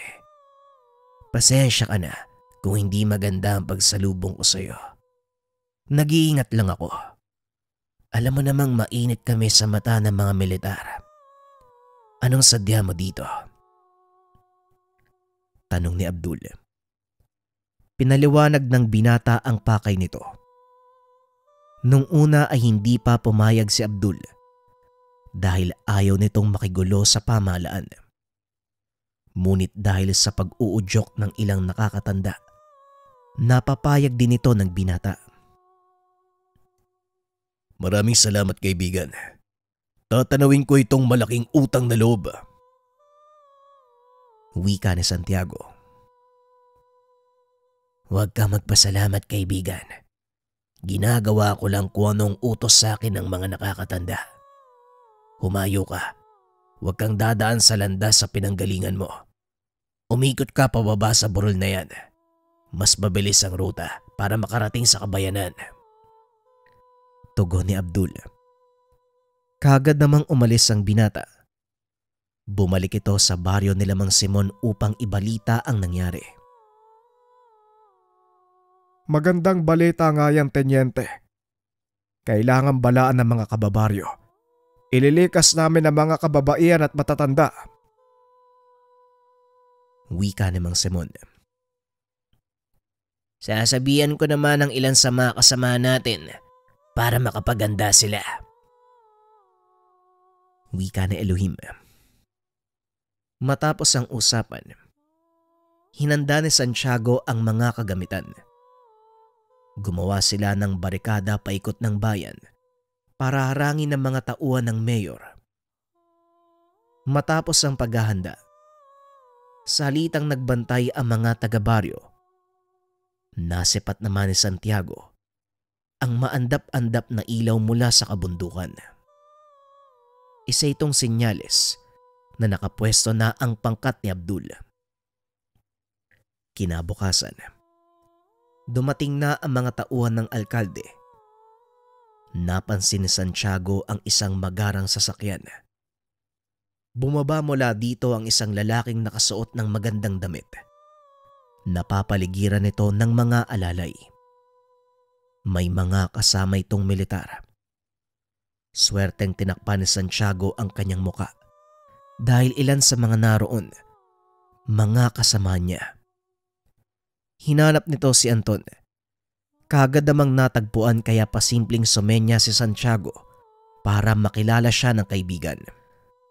Pasensya ka na kung hindi maganda ang pagsalubong ko sa iyo. Nag-iingat lang ako. Alam mo namang mainit kami sa mata ng mga militar. Anong sadya mo dito? Tanong ni Abdul. Pinaliwanag ng binata ang pakay nito. Nung una ay hindi pa pumayag si Abdul dahil ayaw nitong makigulo sa pamahalaan. Ngunit dahil sa pag-uudyok ng ilang nakakatanda, napapayag din ito ng binata. Maraming salamat kaibigan. Tatanawin ko itong malaking utang na loob. Wika ni Santiago. Huwag ka magpasalamat kaibigan. Ginagawa ko lang kung anong utos sa akin ng mga nakakatanda. Humayo ka. Huwag kang dadaan sa landas sa pinanggalingan mo. Umikot ka pababa sa burol na yan. Mas mabilis ang ruta para makarating sa kabayanan. Tugon ni Abdul. Kagad namang umalis ang binata. Bumalik ito sa baryo nila Mang Simon upang ibalita ang nangyari. Magandang balita nga yan, Tenyente. Kailangan balaan ng mga kababaryo. Ililikas namin ang mga kababaihan at matatanda. Wika ni Mang Simon. Sasabihan ko naman ng ilan sa mga kasama natin para makapaganda sila. Wika ni Elohim. Matapos ang usapan, hinanda ni Santiago ang mga kagamitan. Gumawa sila ng barikada paikot ng bayan para harangin ang mga tauhan ng mayor. Matapos ang paghahanda, Salitang nagbantay ang mga taga-baryo. Nasipat naman ni Santiago ang maandap-andap na ilaw mula sa kabundukan. Isa itong senyales na nakapwesto na ang pangkat ni Abdul. Kinabukasan, dumating na ang mga tauhan ng alkalde. Napansin ni Santiago ang isang magarang sasakyan. Bumaba mula dito ang isang lalaking nakasuot ng magandang damit. Napapaligiran ito ng mga alalay. May mga kasama itong militar. Swerteng tinakpan ni Santiago ang kanyang muka dahil ilan sa mga naroon, mga kasama niya. Hinanap nito si Anton. Kaagad namang natagpuan kaya pasimpleng sumenya si Santiago para makilala siya ng kaibigan.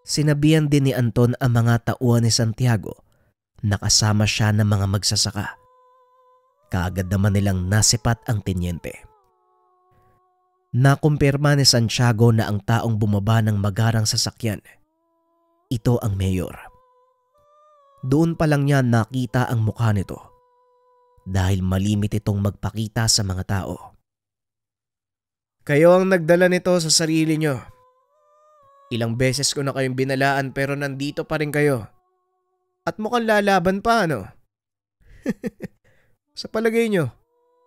Sinabihan din ni Anton ang mga tauhan ni Santiago na kasama siya ng mga magsasaka. Kaagad naman nilang nasipat ang tenyente. Nakumpirma ni Santiago na ang taong bumaba ng magarang sasakyan, ito ang mayor. Doon pa lang niya nakita ang mukha nito dahil malimit itong magpakita sa mga tao. Kayo ang nagdala nito sa sarili nyo. Ilang beses ko na kayong binalaan pero nandito pa rin kayo. At mukhang lalaban pa, ano? Sa palagay nyo,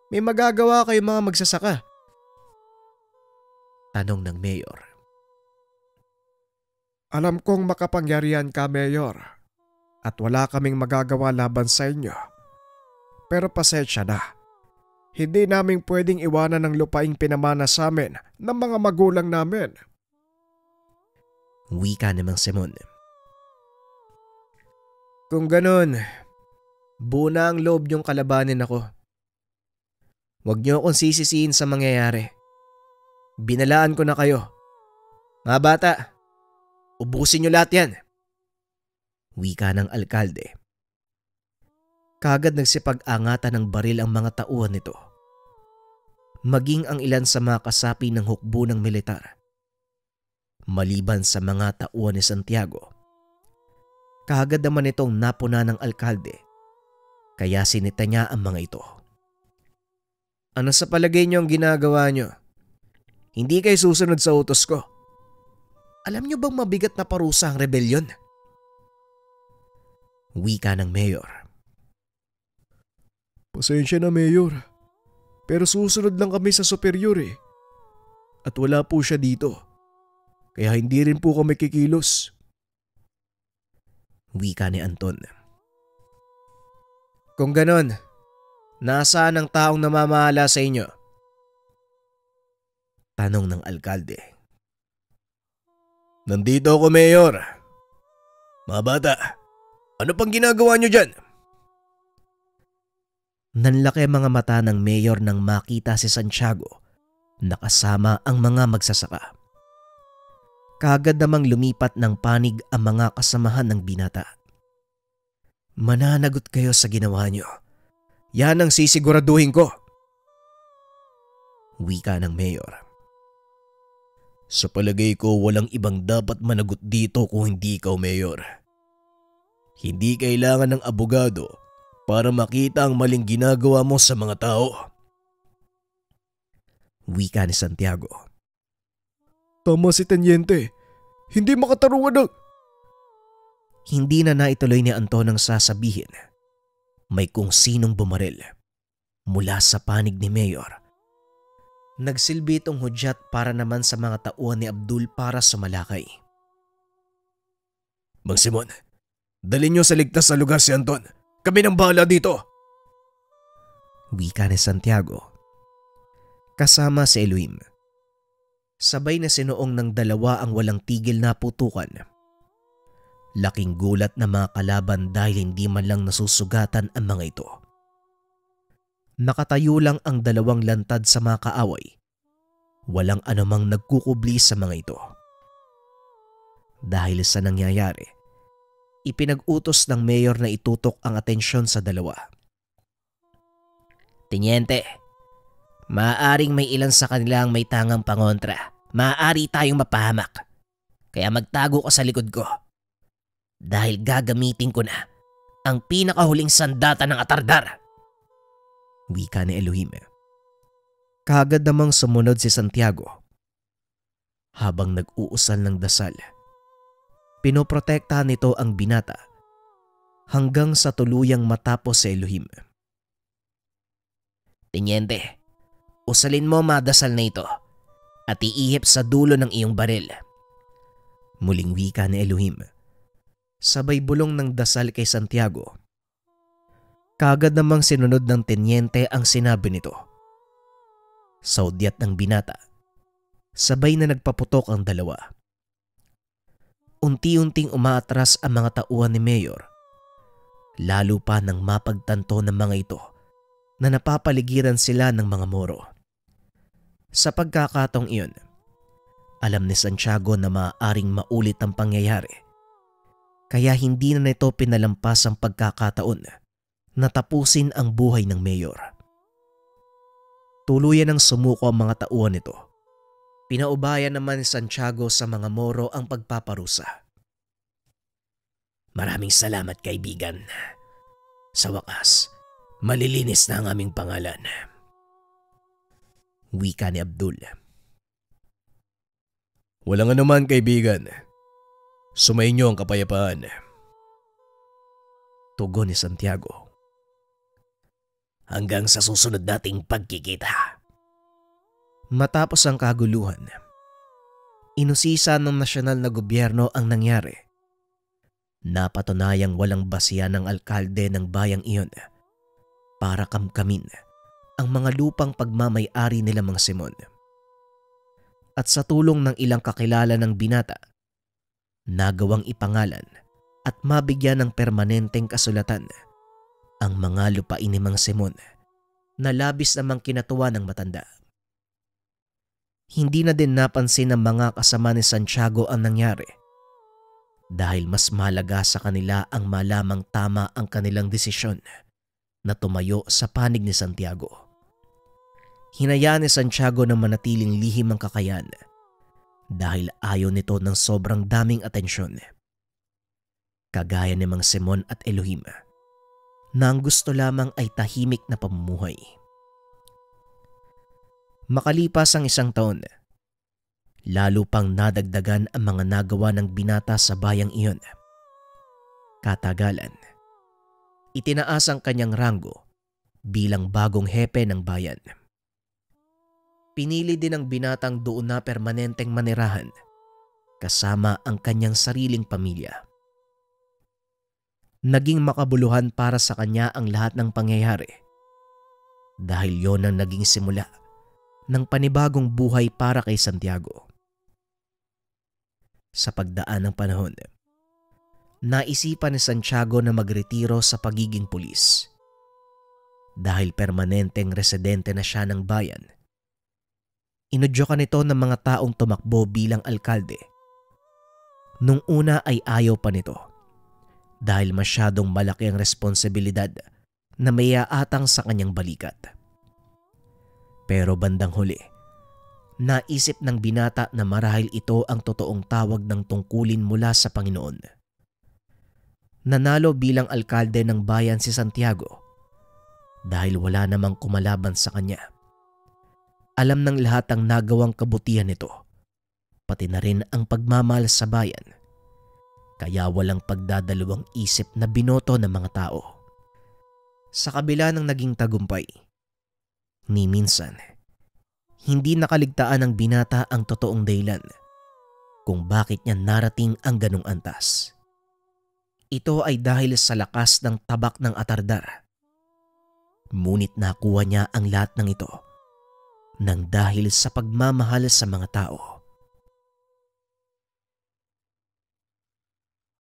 may magagawa kayo mga magsasaka. Tanong ng mayor. Alam kong makapangyarihan ka, Mayor. At wala kaming magagawa laban sa inyo. Pero pasensya na. Hindi namin pwedeng iwanan ng lupaing pinamana sa amin ng mga magulang namin. Wika namang Simon. Kung ganun, buo na ang loob niyong kalabanin ako. Huwag niyo akong sisisihin sa mangyayari. Binalaan ko na kayo. Mga bata, ubusin niyo lahat yan. Wika ng alkalde. Kaagad nagsipag-angatan ng baril ang mga tauhan nito. Maging ang ilan sa mga kasapi ng hukbo ng militar. Maliban sa mga tauhan ni Santiago. Kaagad naman itong napuna ng alkalde. Kaya sinita niya ang mga ito. Ano sa palagay niyo ang ginagawa niyo? Hindi kayo susunod sa utos ko. Alam niyo bang mabigat na parusa ang rebelyon? Wika ng mayor. Pasensya na, Mayor. Pero susunod lang kami sa superior eh. At wala po siya dito. Kaya hindi rin po kami kikilos. Wika ni Anton. Kung ganon, nasaan ang taong namamahala sa inyo? Tanong ng alkalde. Nandito ako, Mayor. Mga bata, ano pang ginagawa niyo dyan? Nanlaki mga mata ng mayor nang makita si Santiago na kasama ang mga magsasaka. Kaagad namang lumipat ng panig ang mga kasamahan ng binata. Mananagot kayo sa ginawa niyo. Yan ang sisiguraduhin ko. Wika ng mayor. Sa palagay ko walang ibang dapat managot dito kung hindi ikaw, Mayor. Hindi kailangan ng abogado para makita ang maling ginagawa mo sa mga tao. Wika ni Santiago. Tama si Tenyente. Hindi makatarungan ng... Hindi na naituloy ni Anton ang sasabihin. May kung sinong bumaril mula sa panig ni Mayor. Nagsilbi itong hudyat para naman sa mga tauhan ni Abdul para sumalakay. Mang Simon, dalhin niyo sa ligtas na lugar si Anton. Kami nang bahala dito. Wika ni Santiago. Kasama si Elohim. Sabay na sinuong ng dalawa ang walang tigil na putukan. Laking gulat na mga kalaban dahil hindi man lang nasusugatan ang mga ito. Nakatayo lang ang dalawang lantad sa mga kaaway. Walang anumang nagkukubli sa mga ito. Dahil sa nangyayari, ipinag-utos ng mayor na itutok ang atensyon sa dalawa. Tenyente, maaaring may ilan sa kanila ang may tangang pangontra. Maaari tayong mapahamak. Kaya magtago ka sa likod ko. Dahil gagamitin ko na ang pinakahuling sandata ng Atardar. Wika ni Elohim. Kaagad namang sumunod si Santiago. Habang nag-uusal ng dasal, pinoprotektahan nito ang binata hanggang sa tuluyang matapos si Elohim. Tenyente, usalin mo madasal na ito at iihip sa dulo ng iyong baril. Muling wika ni Elohim. Sabay bulong ng dasal kay Santiago. Kaagad namang sinunod ng tenyente ang sinabi nito. Sa udyat ng binata, sabay na nagpaputok ang dalawa. Unti-unting umaatras ang mga tauhan ni Mayor, lalo pa nang mapagtanto ng mga ito na napapaligiran sila ng mga Moro. Sa pagkakataong iyon, alam ni Santiago na maaaring maulit ang pangyayari, kaya hindi na nito pinalampas ang pagkakataon na tapusin ang buhay ng Mayor. Tuluyan ang sumuko ang mga tauhan nito. Pinaubayan naman ni Santiago sa mga Moro ang pagpaparusa. Maraming salamat, kaibigan. Sa wakas, malilinis na ang aming pangalan. Wika ni Abdul. Walang anuman, kaibigan. Sumainyo ang kapayapaan. Tugon ni Santiago. Hanggang sa susunod nating pagkikita. Matapos ang kaguluhan, inusisa ng nasyonal na gobyerno ang nangyari. Napatunayang walang basiya ng alkalde ng bayang iyon para kamkamin ang mga lupang pagmamay-ari nila mga Simon. At sa tulong ng ilang kakilala ng binata, nagawang ipangalan at mabigyan ng permanenteng kasulatan ang mga lupain ni Mang Simon na labis namang kinatuwa ng matanda. Hindi na din napansin ng mga kasama ni Santiago ang nangyari dahil mas mahalaga sa kanila ang malamang tama ang kanilang desisyon na tumayo sa panig ni Santiago. Hinayaan ni Santiago na manatiling lihim ang kakayan dahil ayaw nito ng sobrang daming atensyon. Kagaya ni Mang Simon at Elohim na ang gusto lamang ay tahimik na pamumuhay. Makalipas ang 1 taon, lalo pang nadagdagan ang mga nagawa ng binata sa bayang iyon. Katagalan, itinaas ang kanyang ranggo bilang bagong hepe ng bayan. Pinili din ang binatang doon na permanenteng manirahan kasama ang kanyang sariling pamilya. Naging makabuluhan para sa kanya ang lahat ng pangyayari dahil yon ang naging simula ng panibagong buhay para kay Santiago. Sa pagdaan ng panahon, naisipan ni Santiago na magretiro sa pagiging pulis. Dahil permanenteng residente na siya ng bayan, inudyokan nito ng mga taong tumakbo bilang alkalde. Nung una ay ayaw pa nito dahil masyadong malaki ang responsibilidad na may aatang sa kanyang balikat. Pero bandang huli, naisip ng binata na marahil ito ang totoong tawag ng tungkulin mula sa Panginoon. Nanalo bilang alkalde ng bayan si Santiago dahil wala namang kumalaban sa kanya. Alam ng lahat ang nagawang kabutihan nito, pati na rin ang pagmamahal sa bayan. Kaya walang pagdadalawang isip na binoto ng mga tao. Sa kabila ng naging tagumpay, ni minsan, hindi nakaligtaan ng binata ang totoong dahilan kung bakit niya narating ang ganong antas. Ito ay dahil sa lakas ng tabak ng Atardar. Ngunit nakuha niya ang lahat ng ito nang dahil sa pagmamahal sa mga tao.